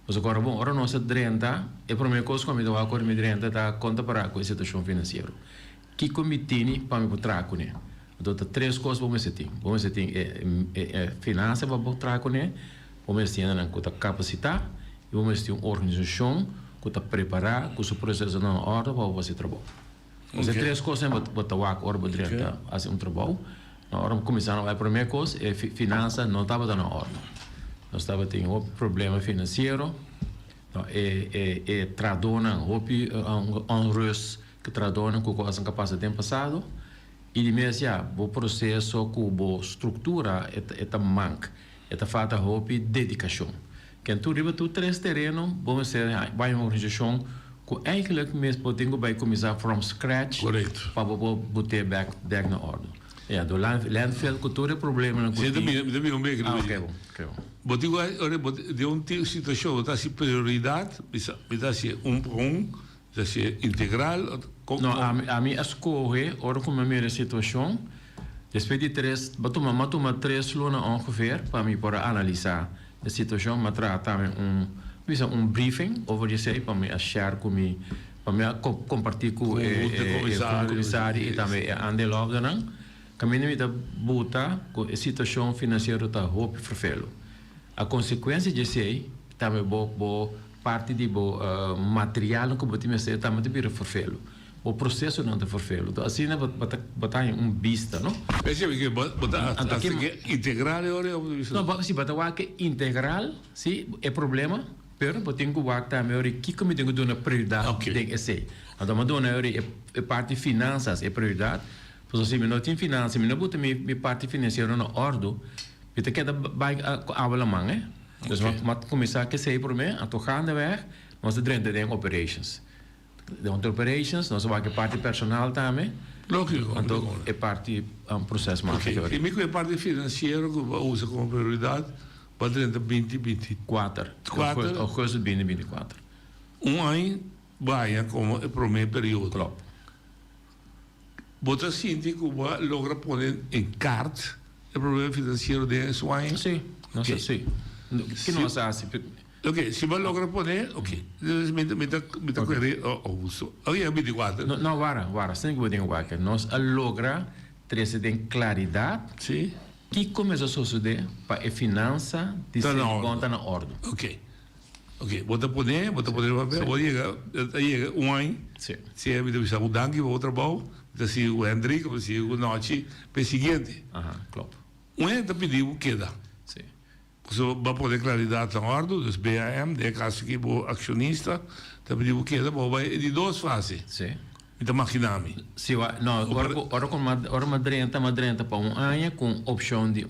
Mas agora, bom, agora nós drenta, é a primeira coisa que eu vou me drenta está conta para com a situação financeira. Que comitê para me botar com ele. Então, 3 coisas vamos ter. Vamos ter finanças para botar com ele, vamos ter a capacidade e vamos ter uma organização que está preparada, com o processo na ordem para fazer trabalho. Então, 3 coisas para botar com ele, fazer um trabalho. Na hora de começar, a primeira coisa é finanças não estava na ordem. Nós estava tendo um problema financeiro, tradona, um rus que tradona com coisa que passa tempo passado, e de mês já, o processo com a estrutura é manca, é falta de dedicação. Quando tu arriba tu 3 terrenos, vamos ser vai uma organização que eigenlijk mesmo podemos começar from scratch para botar back na ordem. Ja, do landfill que todo problema não consegue. Também um bem ok. But de uma situação está se prioridade, está se está se integral. Não, a mim escolhe, ora como a minha situação, depois de 3, batuma 3 lunas ongeveer para mim para analisar a situação, mas também um briefing over isso para me achar comigo, para me compartilhar com o comissário e também a Andelov não. Caminho me bota a situação financeira está roupa verfelo. A consequência disso também bo parte de material que botar me também de vir verfelo. O processo não é verfelo. Então assim botar vista, não? Percebe que botar integral não, se botar que integral, sim, é problema. Pero botem que o também que como tenho dona prioridade tem esse. Então mas dona é parte de finanças é prioridade. Porque se eu não tenho finanças, se eu não boto minha parte financeira na ordem, eu tenho que dar a aula mãe. Então, começar a ser para mim, a tocar na weg, nós temos de operations. Dentro de operations, nós vamos a parte personal também. Lógico. Então, é parte do processo mais. E me que é parte financeira que usa como prioridade para dentro de 2024. O curso de 2024. Um ano vai como o primeiro período. Claro. Você sente que logra pôr em carta o problema financeiro de Swine? Sim, não sei sim. Que não sabe. Ok, se você logra pôr, ok. Me está querendo o uso. Ok, é 24. Não, vara, sem que eu diga que nós logra trazer claridade. Sim. Que começa a suceder para a finança de ser conta na ordem. Ok. Bota poder papel, chega um ano, se é me o dangue, o trabalho, se o Hendrik, se o noite, para o seguinte. Claro. Um ano está pedindo o que dá. Sim. So, para poder claridade na ordem, dos BAM, de caso que o acionista, está pedindo o que dá, vai de 2 fases. Sim. Então, maquinami. Sim, não, ora madrenta para ano com opção de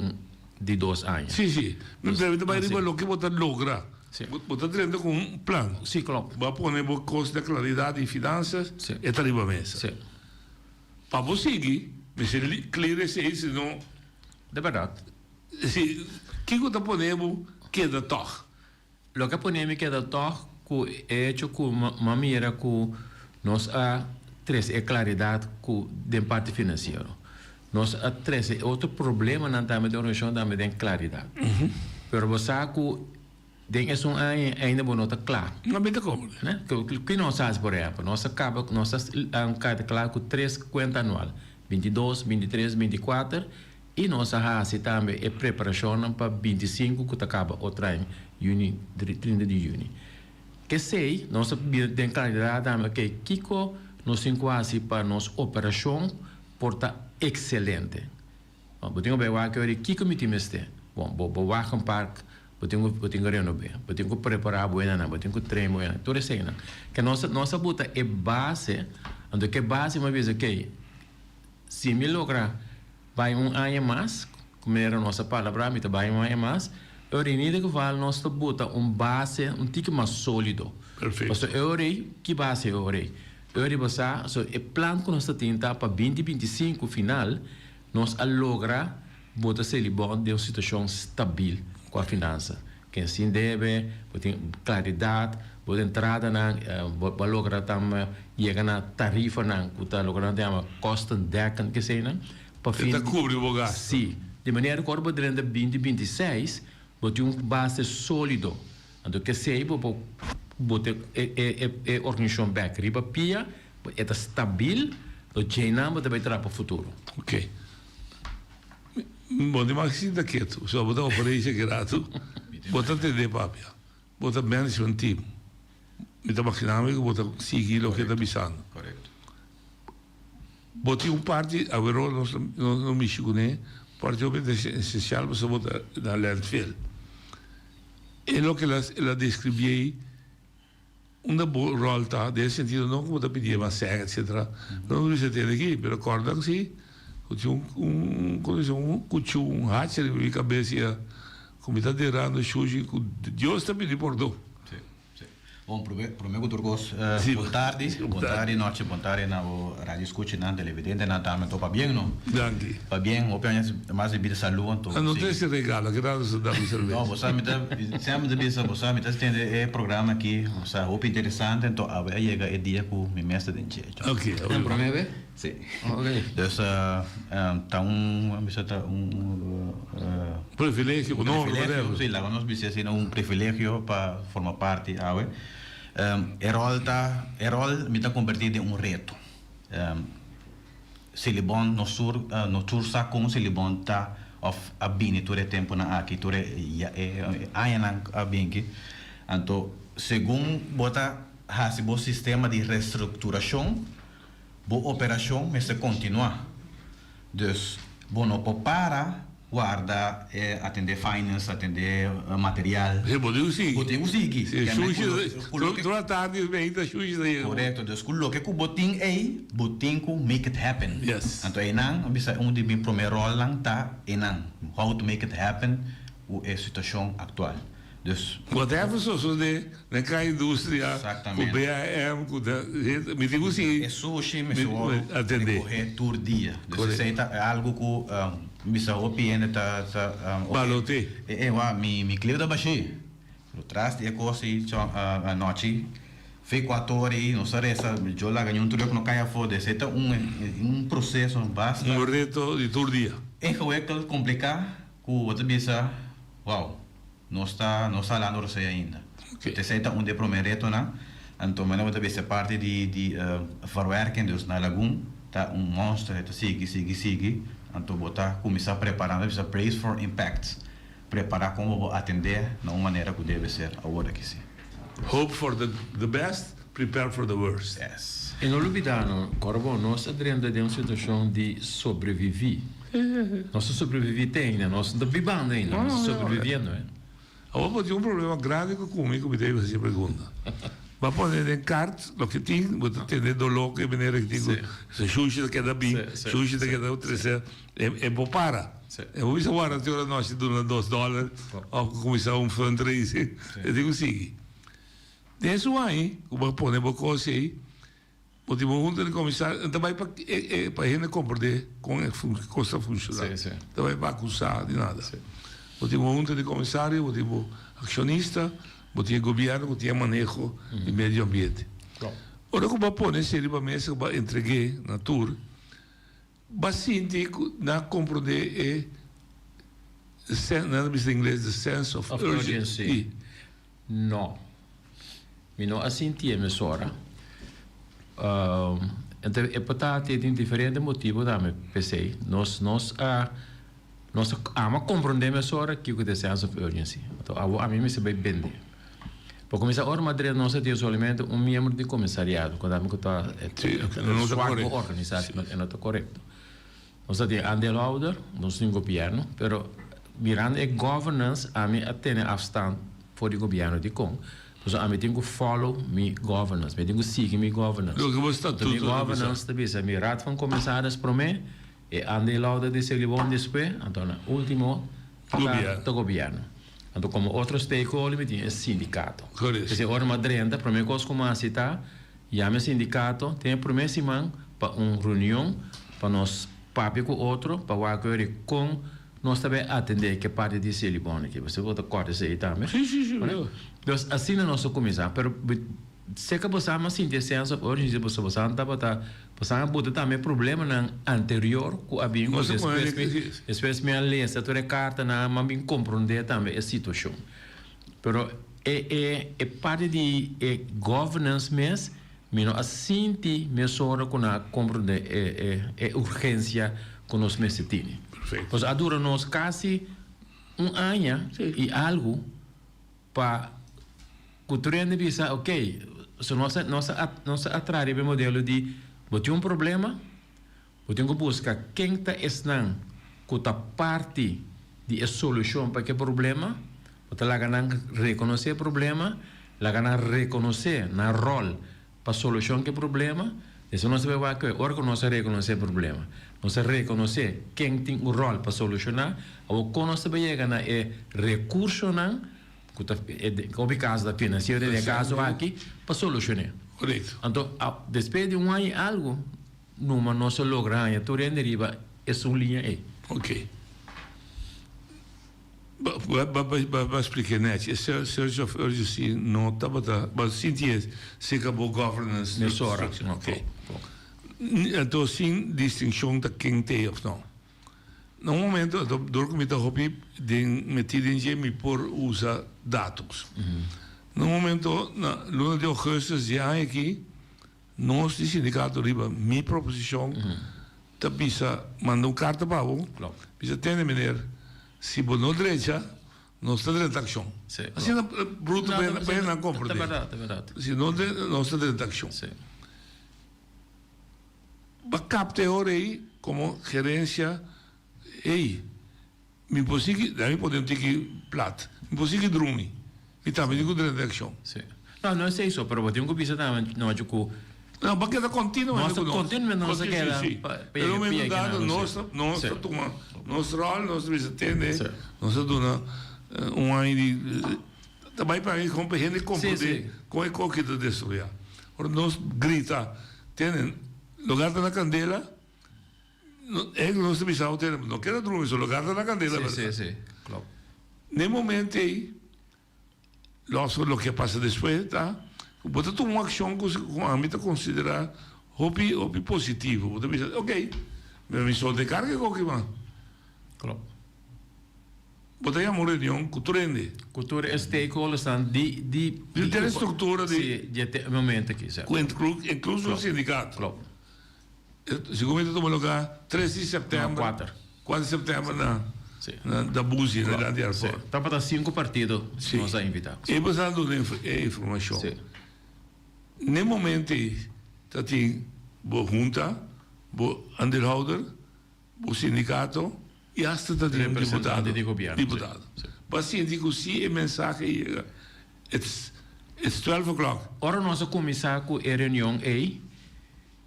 2 anos. Sim. Não deve mais riba lo que você logra. Você treina com um plano. Sim, claro. Vai pôr o custo de claridade e finanças e está riba mesa. Sim. Para você seguir, mas ele clear esse aí, senão... De verdade. Sim. O que você ponemos queda toch? Lo que ponemos queda toch, que é hecho com uma maneira que nós há três é claridade de parte financeira. Nós há três outro problema na também de organização também tem claridade. Pero você que tem esse ainda não está claro. Não bem como, né? Que nós faz por exemplo, nós acaba nós cada claro com 3 contas anual, 22, 23, 24 e nós faz também a preparação para 25 que acaba outra em junho, 30 de junho. Que sei, nós tem claridade também que Kiko nós quase para nossa operação porta excelente. Bom, tenho bem que eu Kiko me timeste. Bom, vou um parque, tenho renovar, tenho preparar buena, tenho treino buena, tudo isso aí, né? Que nossa bota é base, onde que base uma vez que se me logra vai ano mais, como era nossa palavra, me vai ano mais, eu ainda que vale nossa bota base tique mais sólido. Perfeito. Porque eu que base eu so o plano que nós temos para 2025 final, nós logra botar se bom de uma situação estável com a finança. Que assim deve, tem claridade, botar entrada na, logra também chegar na tarifa na, que está logrando uma costa decan que sei, né? Para fim. Está cobre o gasto. Sim, de maneira que agora durante 2026, botar base sólido, então que sei, botar a organização back riba pia é estável o treinamos também para o futuro. Ok. Bom, demais sim da quieto, só botar o pareja grato, botar TD papia, botar management team, me tá maquinando que botar seguir o que está bisando. Correto. Botei parte a ver no México né, parte essencial para botar na landfill. É o que ela descreveu una volta nel sentido non come da pedire ma sé eccetera non si tiene qui però ricorda così c'è un hatcher di cabeça come sta derando shuji Dio sta mi portò. Bom, prometo turcos boa tarde noite, boa tarde na rádio escuta na televidente na também tô para bem não? Danke. Para bem, opiniões mais de vida saúde então. Não tem esse regalo, que nada se dá um serviço. Não, você me dá sempre de bisa, você me dá tem programa aqui, você é interessante, então a chega é dia com me mestre de gente. Ok. Tem problema? Sim. Ok. Tá privilégio, não, sim, lá nós bisa assim privilégio para formar parte, rol me está convertido em reto. Se ele bom no sursa como se ele bom tá a bini todo tempo na aqui todo ayan a binki. Então, segundo bota hasibo sistema de reestruturação, bo operação mas se continua. Dus, bo no para guarda, atender finance, atender material. Podemos seguir. Toda tarde vem da sushi daí. Correto. Então, o que o botin é, botin que make it happen. Yes. Então, bisa de meu primeiro rol lang tá, how to make it happen, a situação atual. Dus, whatever so de na indústria, com BAM, com me digo assim. É sushi, me atender. Correr todo dia. Dus, é algo que bisa opinião tá balote mi cliente da baixi o traste é coisa a noite fez 4 horas não sei essa eu lá ganhei tudo que não caia fora esse é processo basta reto de todo dia é que complicado que outra bisa wow não está lá você ainda esse é de primeiro reto né então mas outra bisa parte de verwerking dus na lagoon tá monstro é sigue então botar começar preparando precisa brace for impact preparar como vou atender de uma maneira que deve ser agora que sim hope for the best prepare for the worst yes e não olvidar Corvo nós adrendo de uma situação de sobreviver nós sobreviver ainda nós da vivendo ainda nós sobrevivendo agora tem problema grave comigo me deve fazer pergunta Va poner en cart lo que tiene, va tener dolor que viene rectigo. Se sushi que da bem, sushi que da outra é bom para. Eu vi agora que nós dando $2 ao começar fundraising. Eu digo sim. Desse aí, o vai poner uma coisa aí. O tipo junto de começar, também para gente compreender como é que costa funcionar. Também para acusar de nada. O tipo junto de comissário, o tipo acionista, o governo, o manejo do meio ambiente. Ora, como vai pôr nesse livro mesmo, vai entregar na tour, vai sentir na compreender não é inglês, the sense of urgency. Não. Eu não sentia a sora. Então, é para ter diferentes motivos também, pensei. Nós compreender a sora que o sense of urgency. Então, a mim me se vai vender. Para começar, a Madrid não se tem somente membro de comissariado, quando a gente está organizado, não está correto. Nós temos andeelhouder, nós temos governo, mas mirando a governance, a mim tem afstand voor o governo de com. Então, a mim tem que follow me governance, me tem que seguir me governance. Então, me governance também, se me raad van commissaris para mim, e andeelhouder de Celibon depois, então, último, o governo. Então, como outro stakeholder, tem o sindicato. Se a Madrid, para mim, como a citar, e a meu sindicato tem a promessa para uma reunião, para nós papi com outro, para o acordo com nós também atender que parte de Celibon, que você pode cortar isso aí também. Sim. Então, assim nós começamos, mas se que você não sente senso of urgency, você não pode também problema na anterior com a bem, depois me lista toda a carta na mas compreender também a situação. Pero é parte de governance mesmo, mas não sente mesmo com a compreender urgência que nós temos. Pois a dura nós quase ano e algo para cultura de visa, ok, se nós atrair o modelo de botar um problema, botar que buscar quem está estando com a parte de solução para aquele problema, botar lá reconhecer o problema, lá reconhecer na rol para solução que problema, isso não se vai que ora nós reconhecer o problema, nós reconhecer quem tem o rol para solucionar, ou quando nós chega na recurso não como caso da financeira de caso aqui para solucionar. Correto. Então, depois de ano algo, numa nossa logra, a torre deriva essa linha aí. Ok. Para explicar, né? Esse search of urgency não estava, mas sentia se acabou governance. Nessa hora. Ok. Então, sem distinção de quem tem ou não. No momento, door met de hobby, met die dingen por usar dados. No momento, na luna de agosto, já aqui, nós de sindicato riba, minha proposição, tá pisa manda carta para o, pisa tem maneira, se for no direita, nós está direita ação. Assim na bruto bem na compra. É verdade. Se não nós está direita ação. Para captar aí como gerência. Ei, me possível, daí podemos ter que plata, me possível dormir, e também digo de ação. Não é isso, mas eu tenho que pensar também, não é que não, porque é contínuo, não se quer. Pelo menos dado nosso toma, nosso rol, nosso atende, nosso dona ano de também para ir compreender como é que está destruído. Ora nós grita, tem lugar na candela. Não se pensava ter, não quero dormir, só lugar na candela. Sim, claro. No momento aí, o que passa depois, tá? Você toma uma ação com a meta considerar hobby positivo. Você pensa, ok, me sou de carga qualquer mais. Claro. Você é uma reunião culturende. Cultura é stakeholders de estrutura de momento aqui, certo? Incluso o sindicato. Claro. Seguramente toma lugar 3 de setembro. 4 de setembro da Buzi, na Grande Airport. Está para 5 partidos que nós invitamos. E você está dando informação. No momento, está tem boa junta, boa andeelhouder, boa sindicato e hasta está tem deputado. Deputado. Paciente que se a mensagem chega, It's 12 o'clock. Ora nós começar com a reunião aí,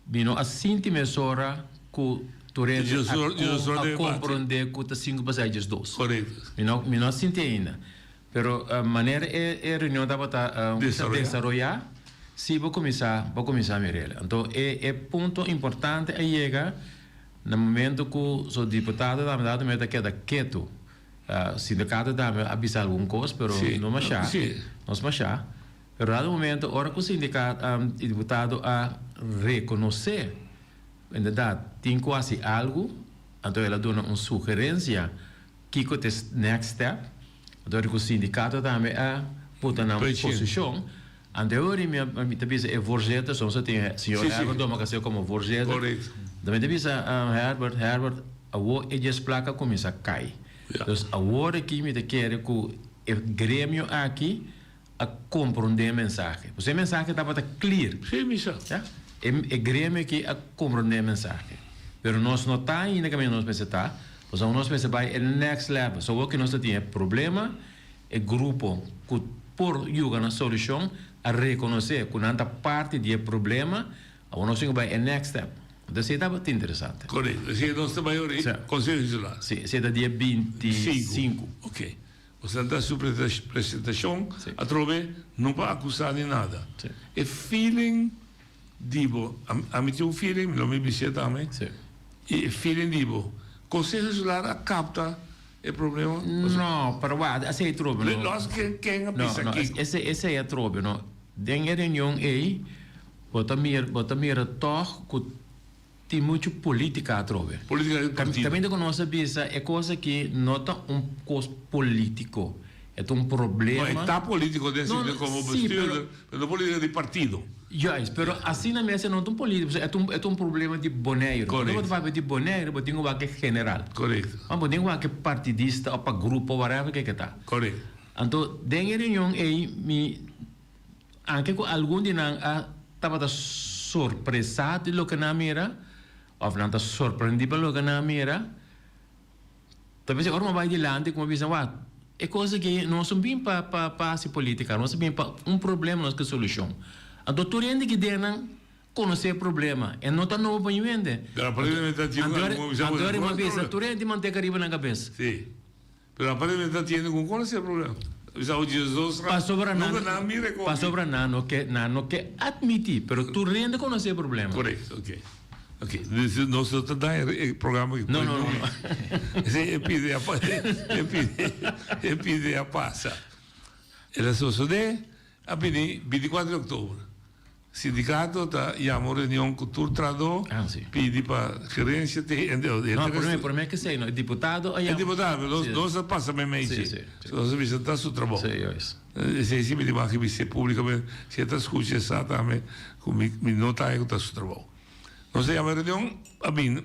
vino a sentimensora com Torrente a compreender que está 5 passagens 2. Correto. Mi não senti ainda. Pero a maneira é reunião da bata desarrollar, se vou começar a mirar. Então é ponto importante a chegar no momento que o deputado da verdade me queda quieto. Sindicato da avisar alguma coisa, pero não machar. Não se machar. Pero no momento, hora que o sindicato, o deputado a reconhecer, em verdade, tem quase algo, então ela dá uma sugerência que é o next step, então o sindicato também a botar na posição. Anteriormente, me pensa é Vorjeta, soms tem senhor Herbert doma que como Vorjeta. Correto. Também te pensa Herbert, a o eles placa começa a cair. Então agora aqui me quer que o grêmio aqui a compreender a mensagem. Porque a mensagem estava clear. Sim, Missa. É grêmio aqui a compreender a mensagem. Mas nós não está ainda que nós pensamos, pois nós pensamos vai no next level. Só o que nós temos problema é grupo que por jogar na solução a reconhecer que não parte do problema, nós temos vai no next step. Então isso estava interessante. Correto. Se nós estamos aí, Conselho Insular. Sim, se é dia 25. Ok. Você está sua apresentação, a trove não para acusar de nada. É feeling, digo, a mim tem um feeling, não me bisita também. E feeling, digo, Conselho Insular a capta o problema? Não, para lá, esse é trove. Nós quem a pisa aqui? Esse é trove, não. Tem a reunião aí, bota mira toque que tem muito política a trove. Política de partido. Também que nós sabemos é coisa que não é coisa político, é problema. Não, está político desse como vestido, mas política de partido. Mas assim na mesa não é político, é problema de boneiro. Quando você vai de boneiro, você tem que general. Correto. Mas tem que partidista ou para grupo, whatever que está. Correto. Então, dentro da reunião aí, anche com algum de nós estava surpresado do que na mira, ou não está surpreendido pelo que na mira. Talvez agora vai adiante como visão, é coisa que não são bem para a política, não são bem para problema, não é solução. Então, tu rende que deram conhecer o problema, e não está novo para vender. Agora, uma vez, tu rende manter arriba na cabeça. Sim. Mas aparentemente está tendo com conhecer o problema. Passou para não que admitir, mas tu rende conhecer o problema. Correto, ok. Nós estamos dando programa que não. Pide a passa. Ela só a 24 de outubro. Sindicato está chamando reunião com o trador, pede para a gerência. Não, por mim que sei, não, deputado. É deputado, nós passamos meio assim. Nós visitamos o trabalho. Se me diz que você publicamente, se está escutando exatamente, como me nota que está o trabalho. Nós chamamos reunião, a mim,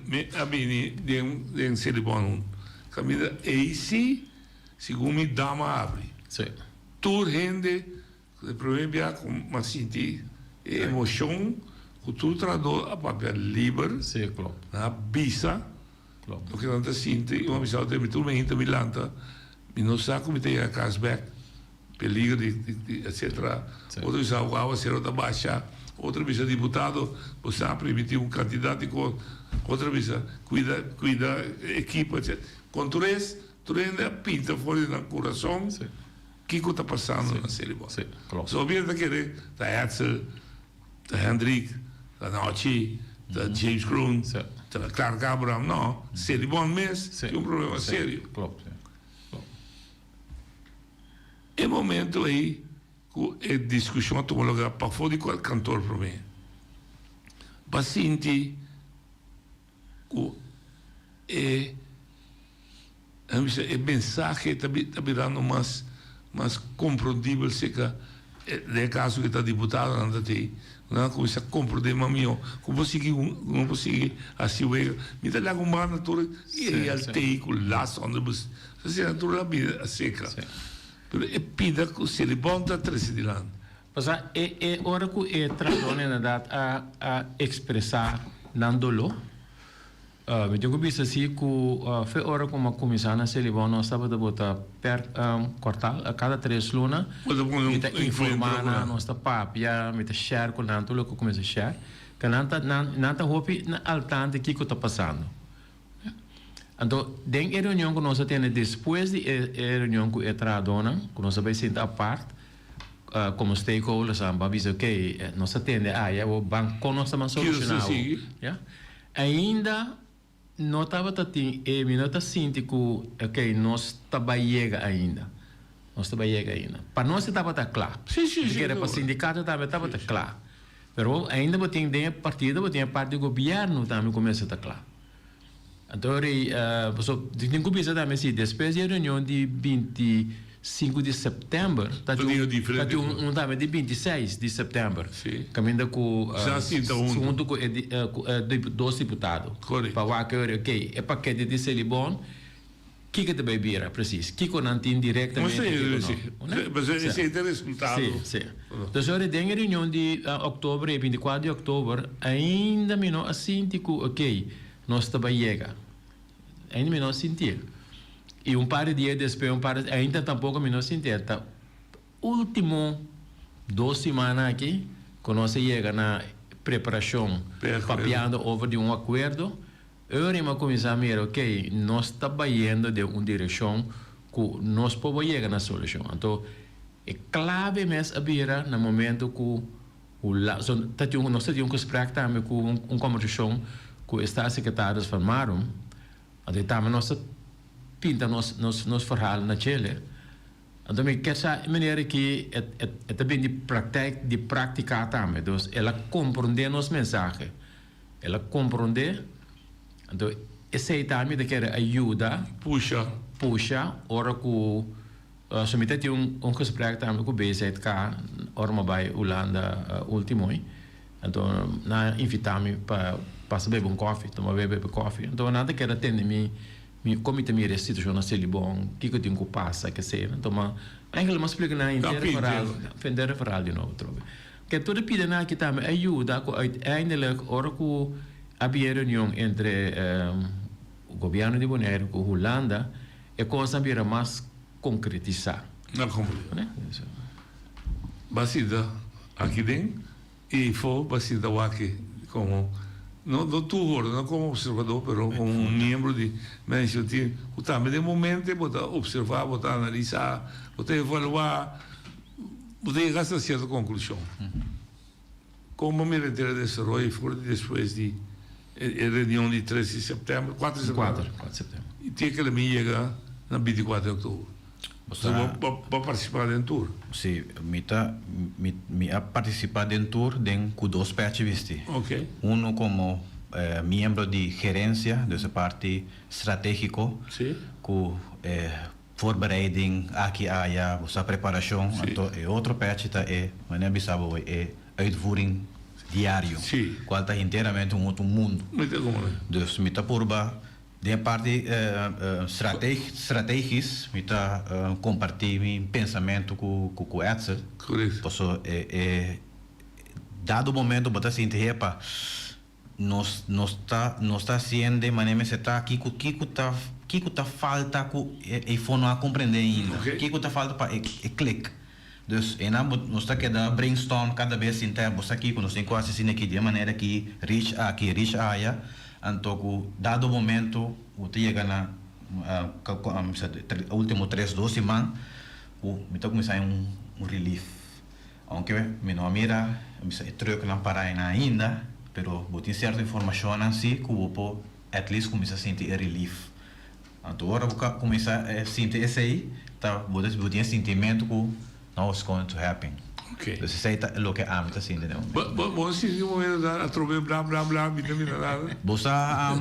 de cerimônia, camida AC, segundo me dama abre. Tu rende, o problema é como sentir emoção, que tu traduz a papel livre, na bisa, o que não te sente, uma missão de tu me inta milanta, me não sabe como tem a cashback, peligro, etc. Outra vez a água será da baixa, outra vez a deputado, você permitir um candidato, outra vez cuida equipa, etc. Quando tu rende a pinta fora do coração, o que está passando na cerimônia? Só bem daquele, da Herzl, da Hendrik, da Nachi, da James Groen, da Clark Abraham, não. Cerimônia mesmo, tem problema sério. É momento aí que a discussão toma lugar para fora de qual cantor para mim. Para sentir que a mensagem está virando mais compreendível, se que é caso que está deputado, não tem. Não começa a compreender, mas como conseguir assim o ego. Me dá logo uma natura e ele tem com laço onde você a natura a seca. Mas é pida que se ele bonta três de lá. Mas é hora que é traduzir na verdade a expressar não dolor. me tenho visto assim que foi hora como começar na Celibon nós estava de botar per quartal a cada 3 lunas me tá informar na nossa papia me tá share com nanto lo que começa a share que nanta hopi na altante que está passando então den reunião que nós temos depois de reunião com a dona que nós vai sentar a parte como stakeholders aan avisa ok nós atende o banco com nós também solucionar ainda não estava assim e não está sinto que ok nós estava chega ainda para nós estava claro porque era para o sindicato estava claro mas ainda tem partido tem a parte do governo também começa a estar claro então tem que pensar também se depois da reunião de 25 de setembro está também de 26 de setembro caminhando com junto com 2 deputados para que ok é paquete de Celibon que te vai virar preciso que não tem diretamente mas esse é o resultado sim então agora tem a reunião de outubro 24 de outubro ainda menos assim tipo ok nós estamos chega ainda menos sentir e par de dias depois ainda tampouco menos sentir tá último 2 semanas aqui quando nós chega na preparação papiando over de acordo eu iremos começar a ver ok nós estamos indo de uma direção que nós podemos chegar na solução então é clave mesmo a vira no momento que nós temos um gesprek também com conversação que os secretários formaram então também nós pinta nos verhaal na Chile então me quer saber maneira que é também de praticar também então ela compreende nos mensagens ela compreende então esse também de querer ajuda puxa ora que somente tem um gesprek também com o BZK ora vai Holanda último então na invitamos para beber coffee tomar beber coffee então nada quer atender como tem minha situação na Celibon que eu tenho que passar que sei então ainda mas explica na inteira referral de novo que tudo pede na que também ajuda ainda hora que havia reunião entre o governo de Bonaire com Holanda é coisa vira mais concretizar não compreendo basida aqui dentro e foi basida aqui como não como observador, mas como membro de management team, o também de momento botar observar, botar analisar, botar evaluar, botar chegar a certa conclusão. Como me retiro desse roi, foi depois de reunião de 3 de setembro, 4 de setembro. E tinha que ele me chegar na 24 de outubro. Você vai participar do tour? Sim, me participar do tour com 2 partes. Ok. Um como membro de gerência dessa parte estratégico, com voorbereiding, aqui a preparação. E outra parte é, maneira bisabo é uitvoering diário. Qual está inteiramente outro mundo. Dus me purba de parte estratégica, me compartilhar meu pensamento com o Edson. Correto. Dado o momento, botar assim, nós está sendo de maneira que está aqui, que está falta e for não compreender ainda. Que está falta para clique. Dus nós está querendo brainstorm cada vez interno, você aqui quando nós temos quase assim aqui de maneira que reach a então, dado o momento, o chega na último 3-2 semanas, o me está começando relief. Aunque me não mira, me está troca na paraína ainda, pero tem certa informação assim que o povo at least começa a sentir relief. Então, agora começa a sentir esse aí, tá? Tem sentimento que now it's going to happen. Okay. Dus zij lo que am te zien de nou. Bom, se de momento a trobe blá blá blá, vitamina nada. Bosa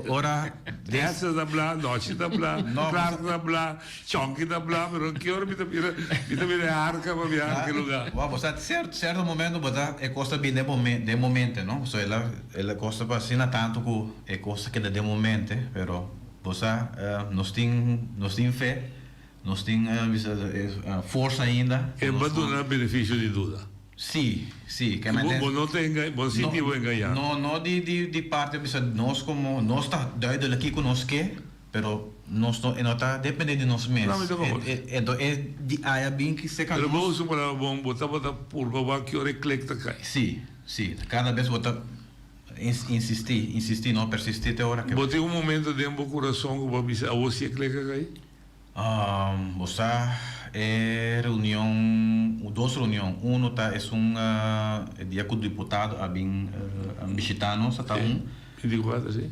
ora dessa da blá, noite da blá, claro da blá, chonque da blá, pero que hora vitamina arca para viajar que lugar. Wow, bosa certo momento bosa é costa bem de momento, não? So ela costa para assim tanto que é costa que de momento, pero bosa nós tem fé. Nós temos força ainda. É para dar benefício de dúvida. Sí, que Vos no te engañas, vos sí te engañas. No de parte, nós como, nós está duidelijk aqui conosco, pero nós não está dependendo de nós mesmos. Então é de aí bem que se Pero vos para bom botar por babar que hora eclecta cai. Sim, cada vez botar insistir, não persistir até a hora que. Vos tem momento de um coração que vos avisa, você eclecta cai? Você duas reuniões. Um tá é dia com o deputado a bem visitando, tá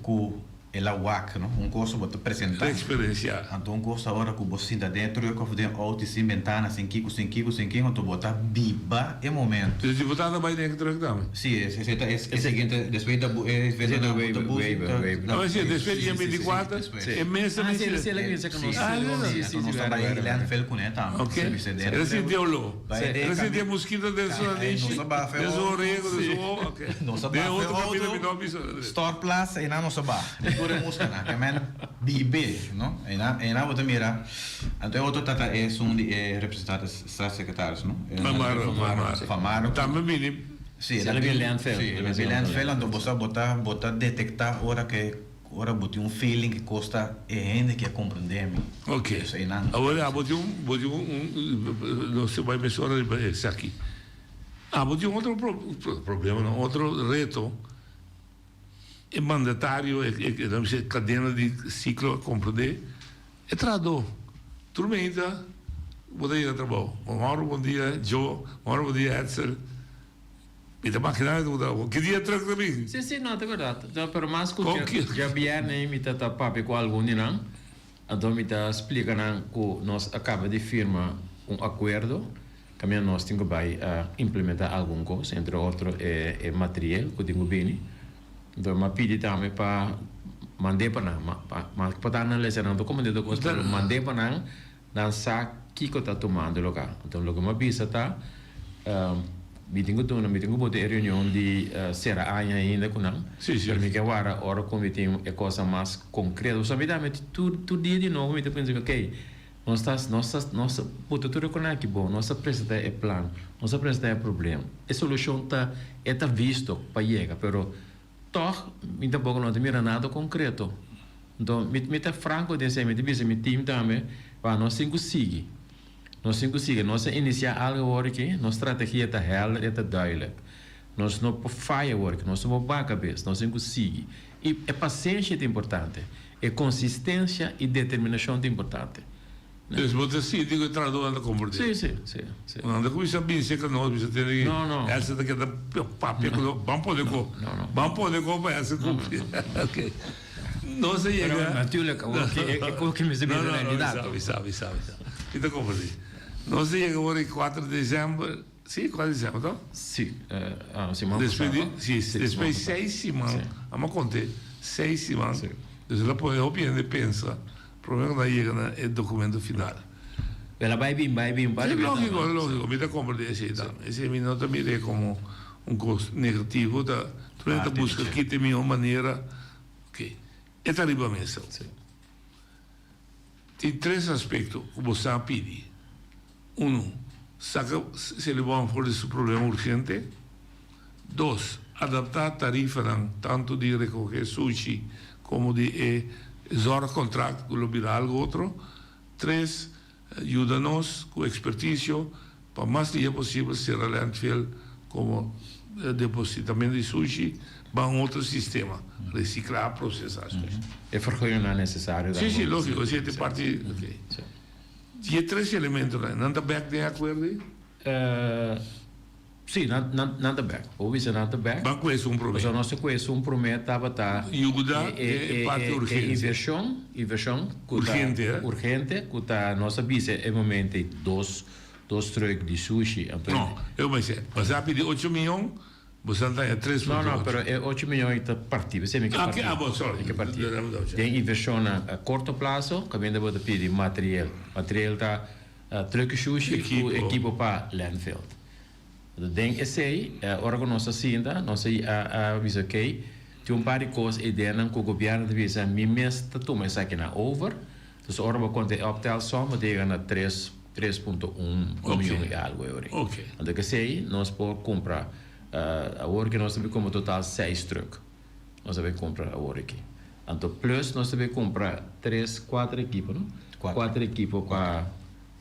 com ela WAC, não? Curso para apresentar. Experiência. Então curso agora que você está dentro, eu vou ter auto sem ventana, sem kiko, então botar biba é momento. O deputado vai dentro também. Sim, é seguinte, depois da Não, sim, depois dia 24, é mês da sim, nós vai ir landfill com ele também. Ok. Ele sentiu lo. Ele sentiu mosquito dentro da niche. Dentro do rego, não sabe. Store Plus e não sabe. Pura música, que man BB, não? E na outra mira, então outro tata é representante staatssecretaris, não? Famaro. Também mini. Sim, ele vem landfill, então você botar detectar hora botar feeling que custa gente que compreende. Ok. Agora botar não se vai mencionar isso aqui. Botar outro problema, não? Outro reto. É mandatário, é cadena de ciclo a compreender. É trador. Tormenta, vou ir a trabalho. Bom dia, Joe. Bom dia, Edsel. E da máquina do trabalho. Que dia troca também? Sim, não, é verdade. Pero mais que já viene, me está papi com algum não. Então me está explicando que nós acaba de firmar acordo. Que nós temos que implementar alguma coisa, entre outros, material que temos bem. Então, eu pedi também para mandar para nós, para analisar, então, como eu estou mandar para nós, dançar o que eu estou tomando local. Então, logo uma vista está, me tenho que reunião de será ainda com nós. Para mim que agora, hora como tem é coisa mais concreta. Só me dá, mas tudo dia de novo, me penso, ok, nossa tudo com aqui bom, nossa apresenta é plano, nossa apresenta é problema. A solução está visto para chegar, pero toch, muito pouco não tem nada concreto. Então, me está franco de dizer, me diz, meu time também, nós temos que seguir. Nós iniciar algo aqui, nossa estratégia está real, está duidelijk. Nós não firework, nós não vamos cabeça, nós temos que seguir. E a paciência é importante, a consistência e determinação é importante. Dus você sim, digo que traduz anda compreender. Sim. Anda com isso bem seca nós, você tem não. Essa daqui da papel, vamos poder comprar essa compreender. Ok. Não se chega. Natuurlijk, o que me diz na realidade. Sabe. Então compreender. Não se chega agora em 4 de dezembro. Sim, 4 de dezembro, então? Sim. Depois 6 semanas. Vamos contar. 6 semanas. Então ela pode opinar, pensa. O problema da chega é o documento final. Ela vai vir. Lógico, me dá compreender esse então. Esse me não também como custo negativo da turma busca aqui de minha maneira. Ok. É terrivelmente mesmo. Tem 3 aspectos que você pede. Saca se ele vai for esse problema urgente. 2, adaptar a tarifa tanto de recolher sushi como de zorra contrato que lo virar algo outro. 3, ajuda-nos com expertício para mais dia possível ser a landfill como depositamento de sushi para outro sistema, reciclar, processar as coisas. É vergonha não é necessário. Sim, lógico, você tem parte. Tinha 3 elementos lá, não está back de acordo? Sim, nada back. Ouvi nada back. Mas conhece problema. Mas nós conhecemos problema estava é parte urgente. Inversão urgente, que está nossa visa é momento 2 truques de sushi. Não, eu vou dizer, você pedir 8 milhões, você está a 3 milhões. Não, mas 8 milhões está partido. Você me quer partido. Tem inversão a curto prazo, que vem de pedir material. Material está truque sushi com equipo para landfill. Den esse ora nossa cinta, nossa avisa que tem par de coisas e dentro que o governo devia ser mesmo toma isso aqui na over. Então ora vou contar optar só mas de ganhar 3 3.1 milhão e algo euro. Ok. Então que sei, nós podemos comprar agora que nós temos como total 6 trucks. Nós devemos comprar agora aqui. Então plus nós devemos comprar 4 equipos, não? 4 equipos para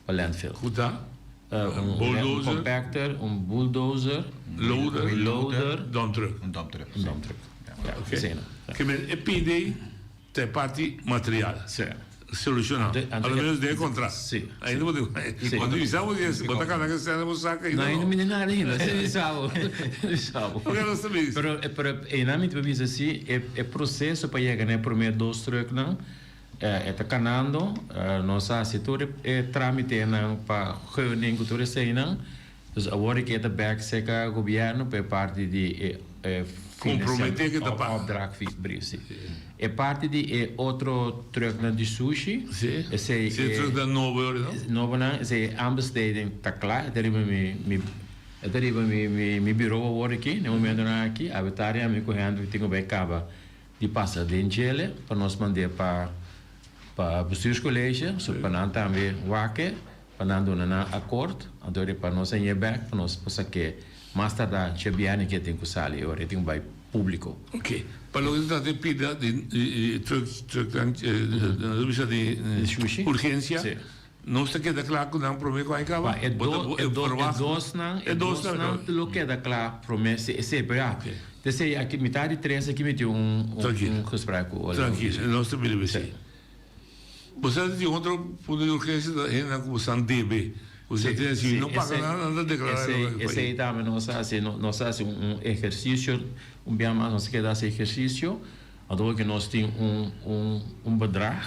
landfill. Kuda, Um compactor, bulldozer, loader, dump truck. Dump truck. Ok. Que men pide te parte material. Solucionado. Pelo menos de contrato. Sim. Ainda vou dizer. Quando usamos isso, botar cada vez que você saca não, ainda não nada ainda. Você sabe. Porque nós também. Pero em âmbito de visa assim, é processo para chegar no primeiro 2 truques não. Está canando, nossa setor é trâmite não para reunir com todos eles não. Então agora que está back seca governo para parte de comprometer que está para opdracht brisi. É parte de outro truck de sushi. Sim. Esse truck da novo não? Novo não, esse ambesteding está claro. Deriva mi bureau agora aqui, no momento não aqui, a vetária me correndo tenho bem cava de passar de Angela para nós mandar para bestuurscollege, para nós também waken, para nós dar um acordo, então para nós ir back, para nós passar que mais tarde chebiane que tem que sair, agora tem vai público. Ok. Para o que está de pida de urgência, não se queda claro que não promete que vai acabar. É dois não, lo queda claro promessa é sempre Desse aqui metade 3 aqui me deu gesprek. Tranquilo, nós também assim. Você tem outro ponto de urgência na comissão DB. Você tem assim, não paga nada declarar. Esse aí também nós fazemos exercício, bem mais nós queda esse exercício, então que nós temos bedrag.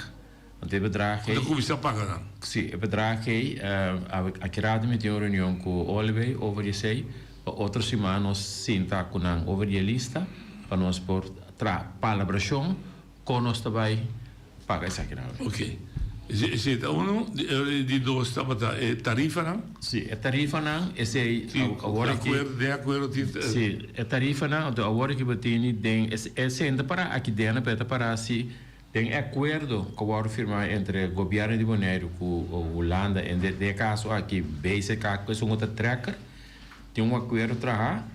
Want het bedrag... De commissie paga dan? Sim, het bedrag akkurat met een reunião com o Oliver over die zei, outra semana nós senta com over die lista, para nós por palabração, com nós também paga essa aqui. Ok. Zit uno di dove stava tarifa não? Sim, a tarifa não, esse agora que de acordo sim, a tarifa não, agora que batini den esse ainda para aqui dentro para assim tem acordo que vai firmar entre o governo de Bonaire com a Holanda e de caso aqui basic que são outra tracker tem acordo trabalhar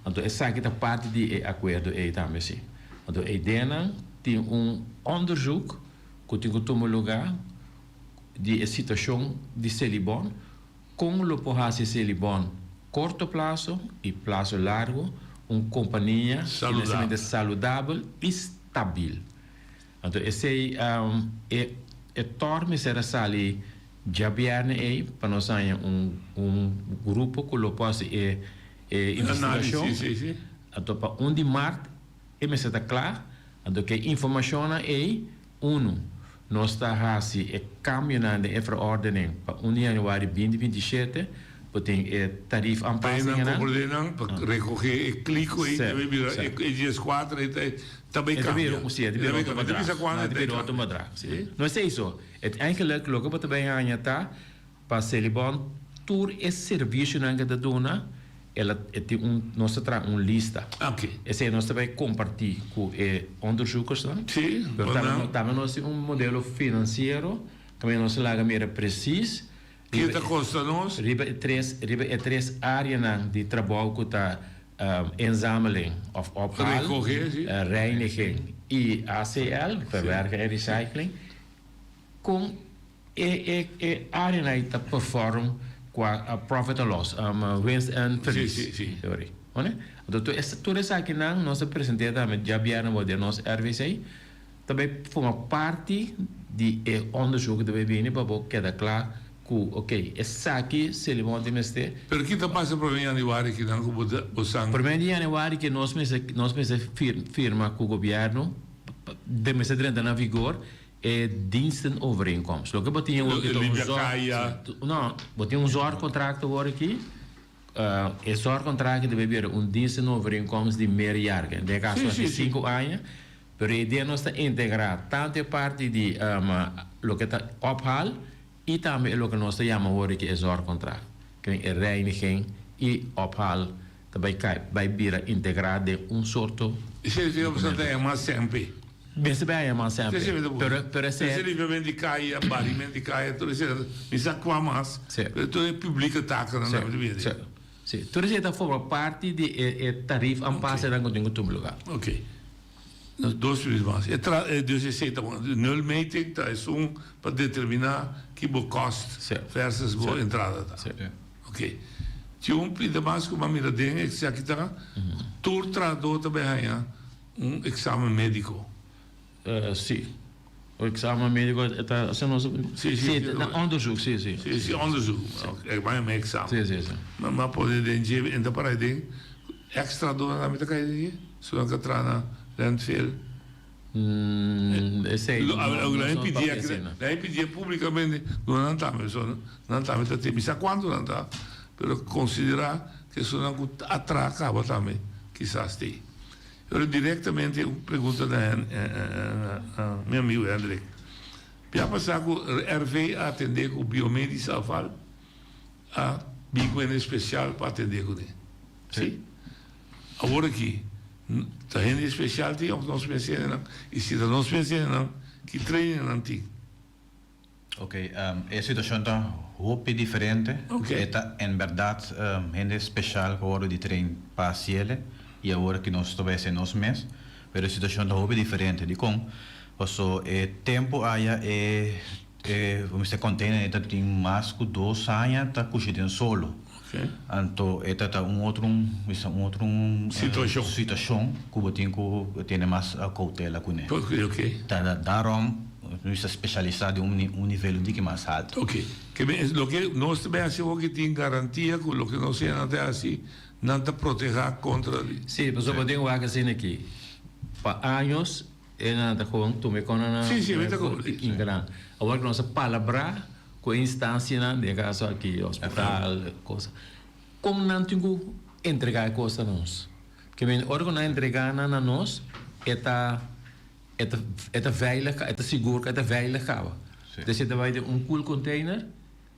então essa aqui é parte de acordo aí também sim então a ideia tem onderzoek que tem que tomar lugar de situação de Celibon com o porrasse Celibon curto prazo e prazo largo companhia saudável e estável. Então, esse torna será sali jabiarne aí para nós ter grupo que lo possa investigação. Então, para 1 de março, me está claro. Então, que informação aí, nós está assim caminhando de verordening para 1 de janeiro de 2027, tem tarifa aanpassingen aan. Para recolher, clico aí, e dias 4 também cambia. Sim, é de outro bedrag. Não é isso. Eigenlijk logo para também ganhar para Celibon tour esse serviço não que dona, ela tem nós traz lista. Ok. Esse nós também compartilhar com onderzoekers não? Sim. Também nós tem modelo financeiro, também nós lá mira preciso. Que está custa nós? Riba três áreas de trabalho que está inzameling of ophaal, reiniging e ACL, verwerken en recycling, com área que perform qua profit and loss, winst and verlies. Sim. Então, tudo isso aqui nós apresentamos já vieram de nosso RVC, também forma parte de onderzoek que deve vir para quedar claro. Ok, essa aqui se ele monta neste. Pero que está passando para mim januário que não o sangue. Para mim januário que nós firma com o governo de mês de na vigor é dienstenovereenkomst. Logo que tinha um zor contrato agora aqui. Esse zor contrato deve haver dienstenovereenkomst de meerjarigen. De caso de 5 anos. Pero a ideia nós está integrar tanto a parte de lo que está ophaal e também o que nós chamamos hoje que é zorgcontract, que é reiniging e ophaal, também vai vir integrado de soort. Isso é mais sempre. Beste bij je man sempre. Pero se ele vendicai, bari vendicai, tu dice, mi sa qua mas. Tu é pública taxa na vida. Sim, tudo isso forma parte de tarifa ampassa da contingente do lugar. Ok. Dois problemas. Dus je zegt dat nulmeting, dat is para determinar que o cost versus a entrada. Ok. Tinha pedido mais que uma miradinha que se aqui está, tu tradou também exame médico. Sim. O exame médico está sendo onderzoek, sim. Sim, onderzoek. É mais um exame. Sim. Mas pode dizer, ainda para aí, extra dor na mitad cair, se não entrar na landfill. Lei pedia publicamente, não está, tem quanto não está, mas considerar que isso não atraca também, quizás tem. Eu diretamente pergunta da meu amigo André. Já passar com o RV a atender com o biomédico Alval, a bico em especial para atender com ele. Sim? Agora aqui, está em especial, tem nós pensamos, e se nós pensamos, que treinem não tem. Ok, a situação está muito diferente. Está, em verdade, gente especial que agora de treino parcial. E agora que nós estamos nos meses, mas a situação está muito diferente. De como, o tempo aí vamos dizer, container tem mais que 2 anos está cuidando solo. Então, está outra situação que tem mais cautela com ele. Tá, darum, nós especializado em nível de que mais alto. Ok. Que lo que nós também achamos que tem garantia com o que nós temos até assim. Não te proteger contra. Sim, mas eu tenho algo assim aqui. Para anos, eu não estou com me conhecendo. Sim, me estou agora que nossa palavra, com a instância, de caso aqui, hospital, coisa. Como não tenho entregar coisa a nós? Que a hora que não entregar a nós, é veilig, é seguro, é veilig. Então, você vai ter cool container.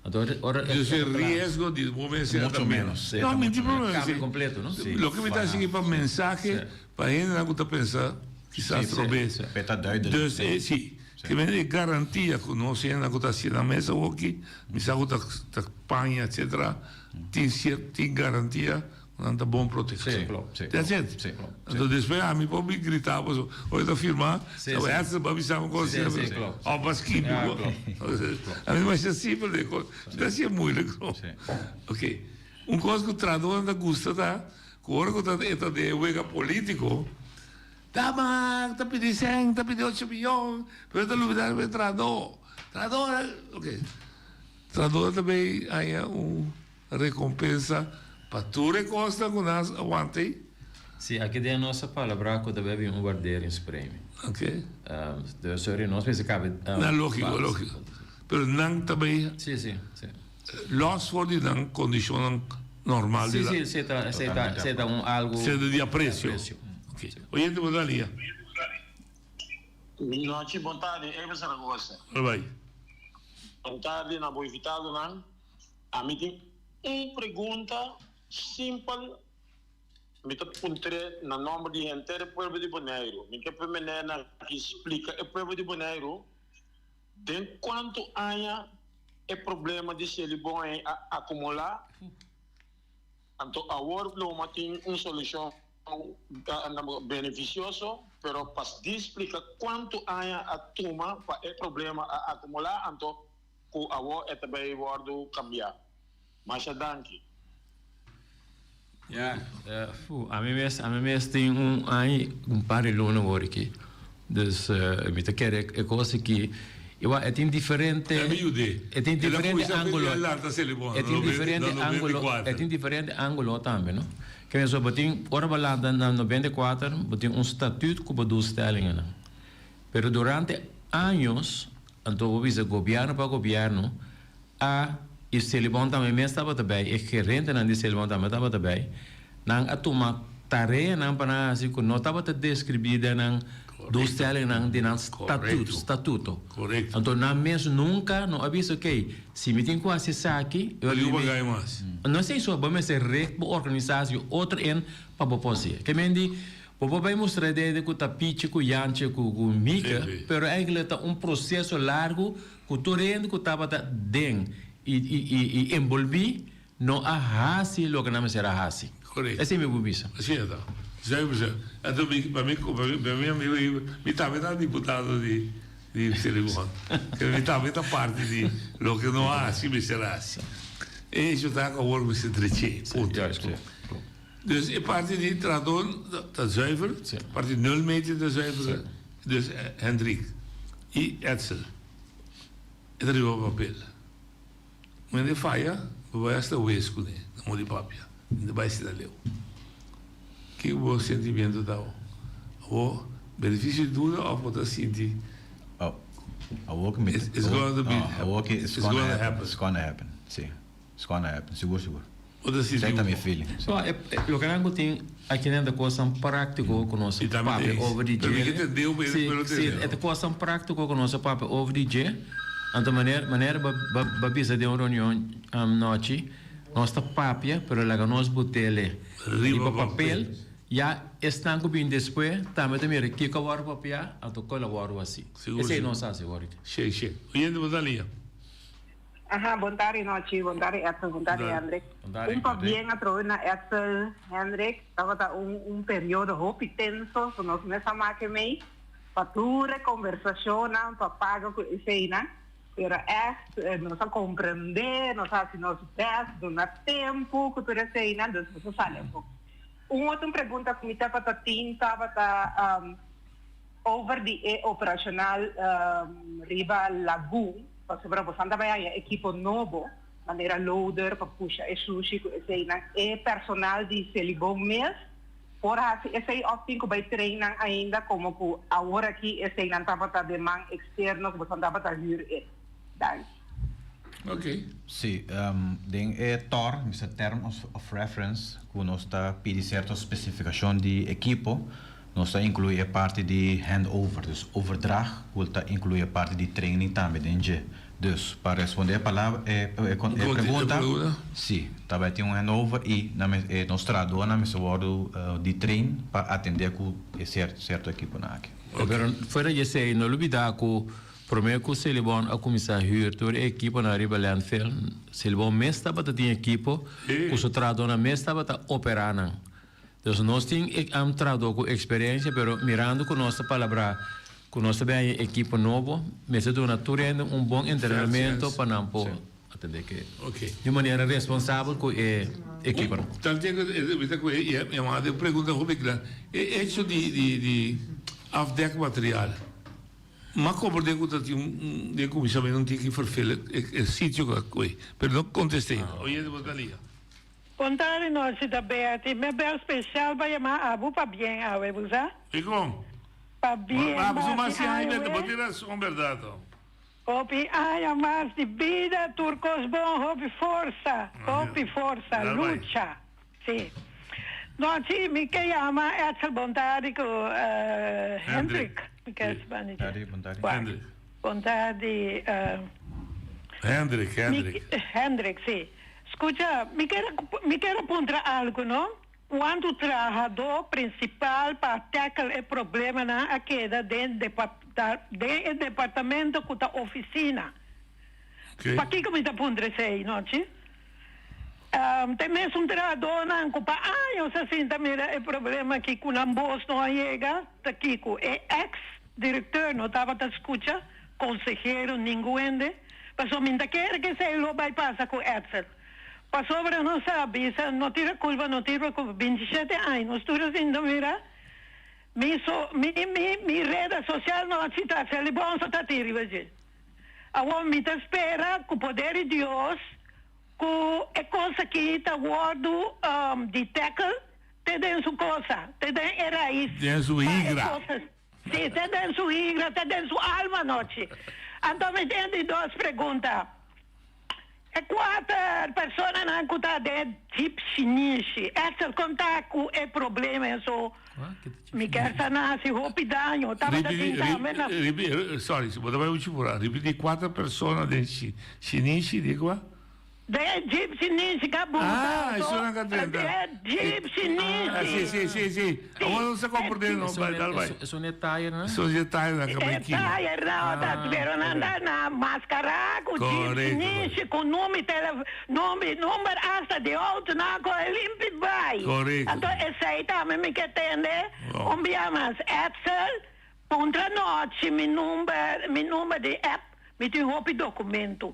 Dus el riesgo de moverse mucho menos. No, mi problema cambio completo, ¿no? Sí, lo que me está haciendo para mensaje, para gente que está pensando, quizás trobesse. Dus sí, que me dé garantía que no sea una cosa así en la mesa o aquí, mi saco está España, etcétera, tiene garantía. Una buena protección. That's it. Entonces, después a mí por mí gritaba, hoy te firmar, essa para mí sabe cómo se llama. Ah, mas que a mí me hace simple de coisa. Isso assim é muito. Ok. Coisa que o tradutor não gosta, tá? Agora que está de huelga político, tá, mas está pedindo 100, está pedindo 8 milhões, mas está olvidando o tradutor. Ok. Tradutor também aí recompensa. Para tu recosta com nós aguante? Sim, aqui tem a nossa palavra que também guardeiro em prêmio. Ok. Sorry, nós pensamos que não, lógico. Mas não também. Sim. Los for de não condição normal. Sim, você está algo. Você de apreço. Ok. Oyente, boa dia. Noite, boa tarde. É Saragossa. Vai. Boa tarde, na boa invitado, não? A mim tem uma pergunta simples. Me tô perguntando na nome de inteiro povo de Bonaire. Me quer perguntar que explica o povo de Bonaire de quanto há é problema de se ele bom acumular. Então agora o tem uma solução beneficioso, pero para explicar quanto há a turma para o problema acumular, então o agora é também vai cambiar. Mas danke. A mim mesmo tem par de alunos agora aqui. Dus me quer é coisa que é tem diferente ângulo. Tem diferente ângulo também, não? Que eu só botem ora balada na 94, botem estatuto com doelstellingen. Pero durante anos, então o governo para governo e se Celibon também estava também, e gerente de Celibon também estava também, não a tomar tarefa não para assim que não estava descrevida não doelstelling não de não estatuto. Correto. Então não mesmo nunca não aviso que se me tem quase aqui, eu não sei só vamos ser organização outra em para você. Que me diz Vou vai mostrar a ideia de que tá pitch, com Yanche, com Mika, pero eigenlijk tá processo largo, que tu rende que tava den e envolvi no a hasi lo que não será hasi. Correto. Assim me bubisa. Assim então. Então, para mim amigo, me também deputado de Celebon. Que me também parte de lo que não há assim, me será assim. E isso está com o work met z'n drieën. Dus in parte die tradon te zuiveren, parte 0 meter te zuiveren. Dus Hendrik e Edsel. E daar op papel. Maar de faia, vai estar o escudo, não modi papia. Ainda vai se dar leu. Que o sentimento da o benefício de tudo ou pode sentir. It's going to be. It's going to happen. It's going to happen. Sim. It's going to happen. Seguro. Sei também feeling. Eu quero que aqui dentro da coisa prática com nosso papo over the dia. Sim, é coisa prática com nosso papo over the dia. Então maneira babisa de uma reunião noite, nossa papia, pero lá nós botele riba papel, já estão cobrindo depois, também que cavalo papia, então colaboro assim. Esse é nosso asseguro. Che. Oyendo Bodalia. Ajá, bom tarde, noite, bom tarde, Edsel, bom tarde, Hendrik. Bien a través de Edsel, Hendrik, estava período hope tenso, que nós começamos a meio, para toda conversação, para pagar com isso aí, né? Pero nós a compreender, nós a nós best, não tempo, que tudo isso aí, né? Então, nós falamos. Outra pergunta que me estava estava over the operacional Riva Lagoon. Sobre bastante bem equipo novo, maneira loader para puxar e sushi, e personal de Celebon mesmo, por esse opting que vai treinar ainda como que agora aqui esse não estava a demanda externo que você estava a vir. Ok. Sim, den TOR, esse term of reference, que nós está pedindo certa especificação de equipo. Nós está inclui a parte de handover, dus overdrag, que está inclui a parte de training também dentro. Dus para responder a palavra pergunta, sim, também tem handover e nós traduz na mesa de treino para atender com certo equipo na aqui. Pero fora disso, não olvidar que primeiro que o Celebon a começar a hyr toda a equipa na Riba Landfill, Celebon mesmo estava a ter equipo, que o traduz na mesmo estava a operar. Dus nós temos traduzido com experiência, pero mirando com nossa palavra, com nossa bem equipa novo, mas estou tendo bom treinamento para não atender que de maneira responsável com a equipa. Então tenho que uma pergunta muito grande. É isso de afdek material. Mas como de que comissão não tinha que vervullen o sítio que foi, pero não contestei. Oye de Bodalia. Bom tarde, noite da Beate. Meu bel especial vai chamar Abu para bem, a Webusa. E como? Para bem. Mas uma senhora ainda pode tirar som verdade. Hopi há mais de vida, turcos bom, hopi força, luta. Sim. Noite, me que chama Edsel Bondade com Hendrik. Me que Hendrik. Bondade. Hendrik, sim. Escucha, me quero apontar algo, não? Quando o trabalhador principal para tackle o problema na queda dentro do departamento com a oficina. Para que me apontar isso aí, não? Tem mesmo um trabalhador na ocupa, eu sei também o problema que com a bolsa não chega, aqui com o ex-diretor não estava a escutar, conselheiro, ninguém, mas somente quer que se lo vai passar com o Edsel. Passou para não sabe, não tira culpa, 27 anos, tu dizendo, mira, minha rede social não está, se ele bom só está tirando, veja. Agora me espera com o poder de Deus, com a coisa que está guardo de tackle, te den sua coisa, te den a raiz. Tem sua igra. Sim, te den sua igra, te den sua alma, noite. Então me tem duas perguntas. E quatro pessoas não estão de tipo chinês. Esse contato com o problema é só. Me quer sanar se roupa danho. Sorry, se você vai utilizar, repetir 4 pessoas de chinês, de qual? De Gypsy Nisi Gabuta. Ah, isso não é De Gypsy Nisi. Sim. Agora não se compreende, não, vai. Isso não é tire, né? Isso é tire na cabequinha. É tire, não, tá vendo? Andar na máscara, com Gypsy Nisi, com número hasta de outro, não, com limpo vai. Correto. Então, esse aí também me quer entender. Mas Excel, contra noite, meu número de app, me tem roupa documento.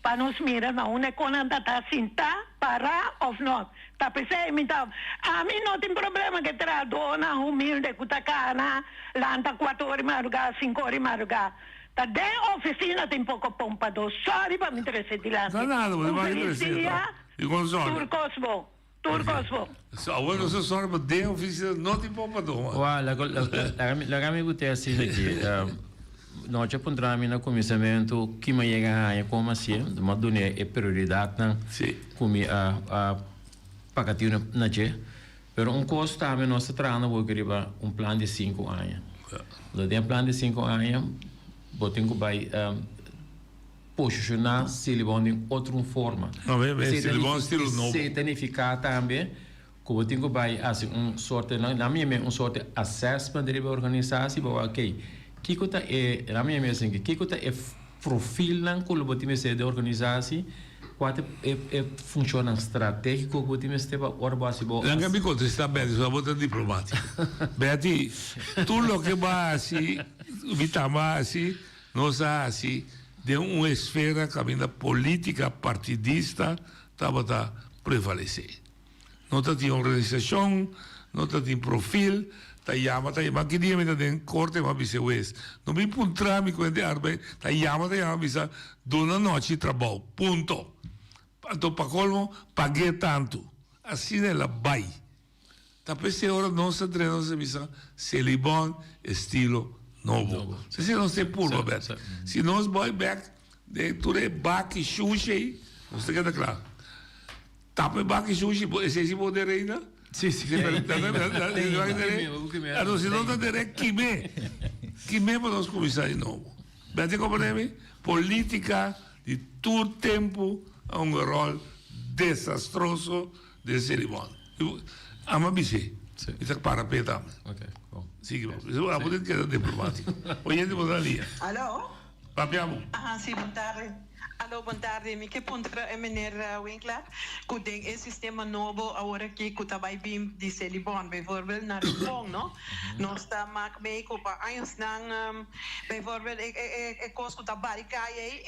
Para nos mirar, não é quando anda assim, tá? Para ou não? Tá pensando, então, a mim não tem problema que terá dona humilde, que tá cana, lá anda 4 horas de madrugada, 5 horas de madrugada. Tá dentro da oficina tem pouco pompador. Sorry para me interessar de lá. Não nada, mas vai interessar. E com sorte. Turcosbo. Agora você sorte para dentro da oficina, não tem pompador. Olha, lá me gostei assim aqui. Nós já encontramos no começamento que me chega a como assim, uma dona é prioridade na como a pagatina na je, pero custo também nós trabalhamos vou querer plano de 5 anos. Lo tem plano de 5 anos, botem que vai posicionar se ele vai em outra forma. Não se ele vai estilo novo. Se tenificar também, que botem que vai assim sorte na minha sorte assessment da organização, ok. Kikuta é, na minha mesa, Kikuta é profil não que o botim se de organização, quanto é funciona estratégico que o botim se para organizar. Não que me conta, está bem, só bota diplomático. Betty, tudo o que vai assim, vitama assim, nós assim, de uma esfera caminha política partidista, estava prevalecer. Não tem organização, não tem profil. Tayama, que dia me den corte ma bise wes. Não me puntra mi quende arbe, tayama bisa dona noite trabalho. Ponto. Então para colmo paguei tanto. Assim ela vai. Tá pensei hora nossa treino se bisa celibon estilo novo. Se não se purva bet. Se nós boy back de ture back sushi, você quer claro. Tape back sushi, esse se poder ainda. Sì. Allora, se non direi chi me posso cominciare di nuovo. Vedete come politica di tutto il tempo ha un ruolo disastroso del Seribon. Ama bise. Mi sa parapeta. Ok. Sì, la politica è diplomatico. Oyente potrà lì. Allo? Parliamo. Ah, sì, boa tarde. Alô, boa tarde. Me que pontra é meneer Winkler. Que tem esse sistema novo agora que o trabalho bem de Celibon, bijvoorbeeld naar de Pong, no? Nós está maak mee para anos nang, bijvoorbeeld ik koos que trabalho kai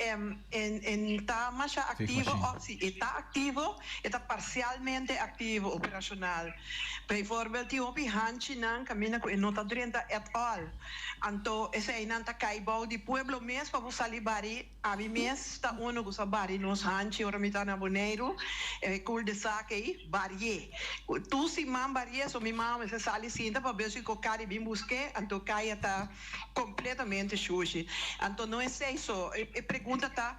en tá mais ativo, optie, está ativo, está parcialmente ativo operacional. Bijvoorbeeld die op handje nang camina com nota 30 et al. Anto esse aí nanta caibau de pueblo mes para você libari, abi mes está uno que sabari nos hanchi ora mitana boneiro cul de saque barie tu si man barie so mi mama se sali sinta para ver se co cari bim busque anto caia tá completamente sushi anto não é isso e pergunta tá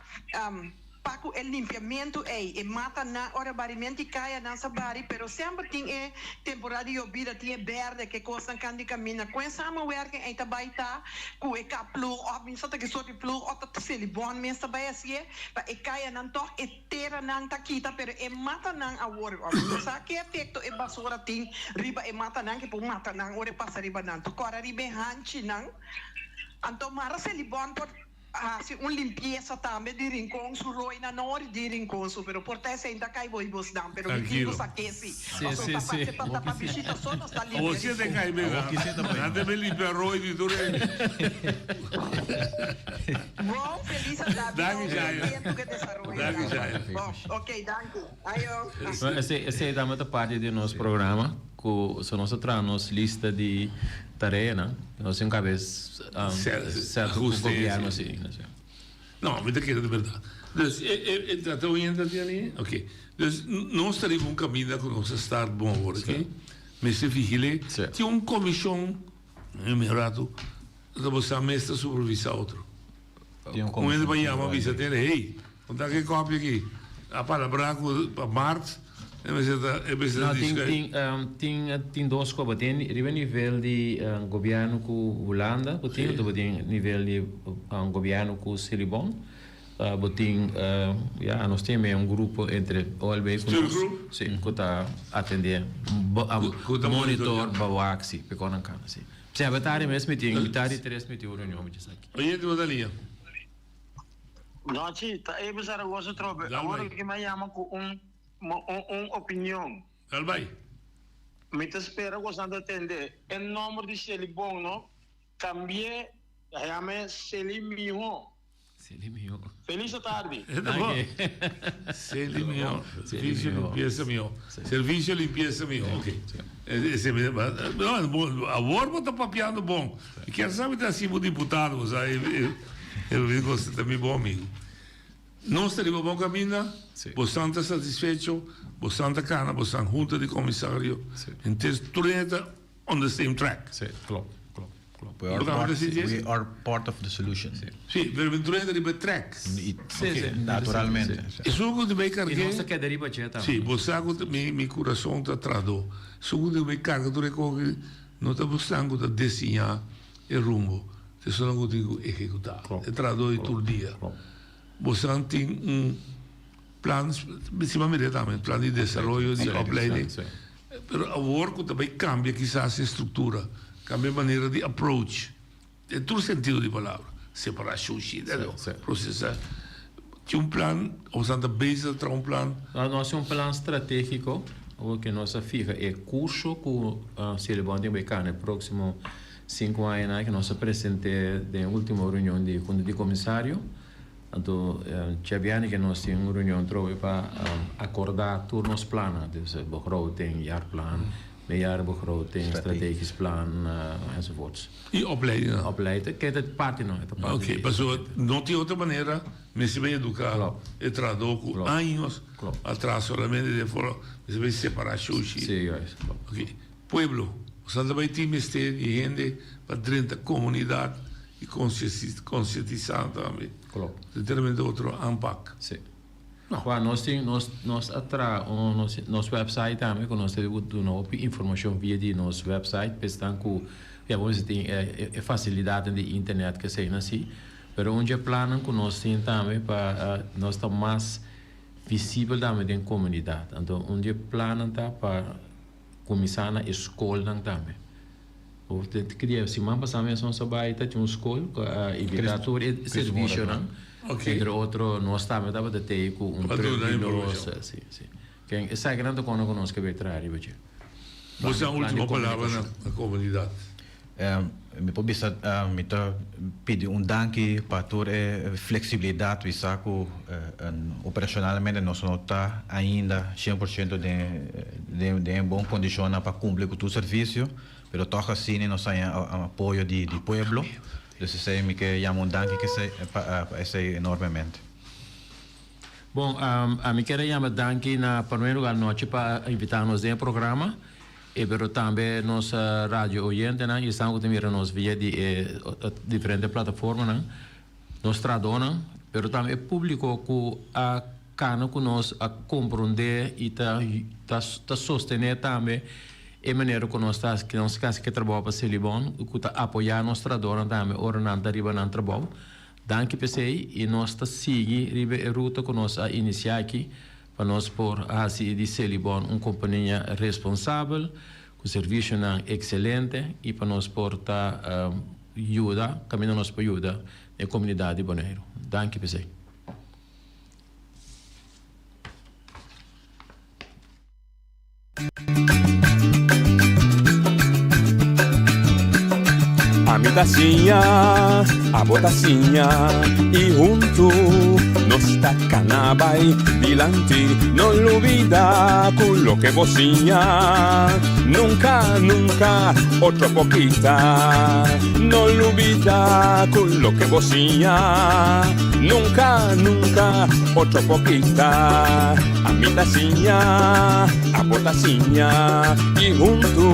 paco el limpiamento e mata na ora barimenti caia na sabari pero sempre tem temporada de obida tem verde que costa candi camina com sama werken e tabaita ku e kaplu of min sota que sorte plu o ta Celibon mes tabai assim pa e caia nan toch e tera nan takita pero e mata nan a wor of sa que efeito e basura tem riba e mata nan que por mata nan ora passa riba nan to cora riba hanchi nan anto mara Celibon por limpeza também de rincão, su roi na nori de rincão, pero por te senta cai boi bos dam, pero me digo saqueci. Sim. Você tem cai bem, nada me limpar roi de dure. Bom, feliz a Danke, Jaya. Danke, Jaya. Ok, danke. Ayo. Essa é da parte do nosso programa, que se nós trazemos lista de tarefa, nós encabeçamos certo governo assim. Não, mas daquilo é verdade. Dus, está oriëntado ali? Ok. Dus, nós estaremos um caminho que nós estar bom agora, ok? Mas se vigile, tem uma comissão, rato, que você mestre supervisar outro. Um ele vai chamar, avisa dele, hey, onde é que cópia aqui? A palavra para Marte, tem duas coisas. Tem nível de governo com Holanda, tem nível de governo com Celibon. botín, nós temos grupo entre OLB Still group? Sim, que está atender, monitor, bawaxi, pequena cana, sim. Se a batare mesmo meeting, batare 3 meeting reunião me diz aqui. Oye, tu dalia. Não, tá aí para o gosto trobe. Agora que me chama com opinião. Albai. Me te espera gostando de atender. Em nome de Celi bom, não? Cambié, chama Celi Miho. Celi Miho. Feliz tarde. Celi Miho. Serviço limpieza Miho. Serviço limpieza Miho. Ok. A Warbo está papiando bom. E quem sabe está assim o deputado, eu gosto também bom amigo. Nós temos bom caminho, você está satisfeito, você está cana, você está junta de comissário, então tudo está on the same track. Klopt. We are part of the solution. Sim, we hebben tudo de tracks. Naturalmente. Isso que vai carregar. E nós quer deriva dieta. Sim, você sabe que meu coração está trado. Isso que vai carregar tudo que não está buscando de desenhar o rumo. Isso não consigo executar. É trado e todo dia. Você tem plan, principalmente também, plan de desenvolvimento de opleiding. Mas o work também cambia quizás a estrutura, cambia a maneira de approach. Em todo sentido de palavra. Separar sushi, processar. Tinha plan, ou seja, base para plan. Nós temos plano estratégico, o que nós fija é curso que se levanta em Becana, próximo 5 anos, que nós apresentamos na última reunião de comissário. Então, Chabiani que nós temos uma reunião para acordar turnos planos, dus begroting, jaarplan, meerjaarbegroting, strategisch plan, enzovoorts. E opleiding? Opleiding, que é parte não. Ok, mas não tem outra maneira, mas se vai educar, é traduzir anos atrás, solamente de forma, se vai separar sushi. Sim, ok. Pueblo, você vai ter mistério de gente para dentro da comunidade e conscientizar também. Determinado outro impact. Sim. Nós atrás nosso website também, que nós temos informação via de nosso website, pensando que você tem facilidade de internet que seja assim, mas onde é plano que nós temos também para nós estar mais visível também na comunidade. Então, onde é plano para começar na escola também. Você queria se man passar mesmo sobre tinha uma escola evitar todo serviço, não? Entre outro nós também dava de ter com tranquilos, sim. Quem essa grande coisa que nós quer trazer aí, você a última palavra na comunidade. Me pode me pedir danke para toda a flexibilidade que saco operacionalmente nós não está ainda 100% de boa condição para cumprir com o serviço. Pero toca assim nós temos apoio de pueblo, então me que chamo danke que é enormemente. Bom, a mim quero chamar danke na primeiro lugar noite para invitar-nos no programa, e pero também nossa rádio oyente, né, e estamos também nos via de diferentes plataformas, nós traduzimos, pero também público que a cana que nós a compreender e tá sostener também e maneira que nós estamos que trabalhamos para Celibon, que está apoiar nós traduzimos também, ora não está arriba no trabalho. Danke para você e nós está seguindo a ruta que nós a iniciar aqui para nós por assim de Celibon uma companhia responsável, com serviço excelente e para nós por tá ajuda, caminho nós para ajuda na comunidade de Bonaire. Danke para você. A mitacinha, a botacinha e junto nos tacanabay dilante, no olvida con lo que vocinha, nunca, nunca, otro poquita, no olvida con lo que vocinha, nunca, nunca, otro poquita, a mitacinha, a botacinha y junto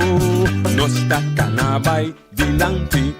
nos tacanabay dilante.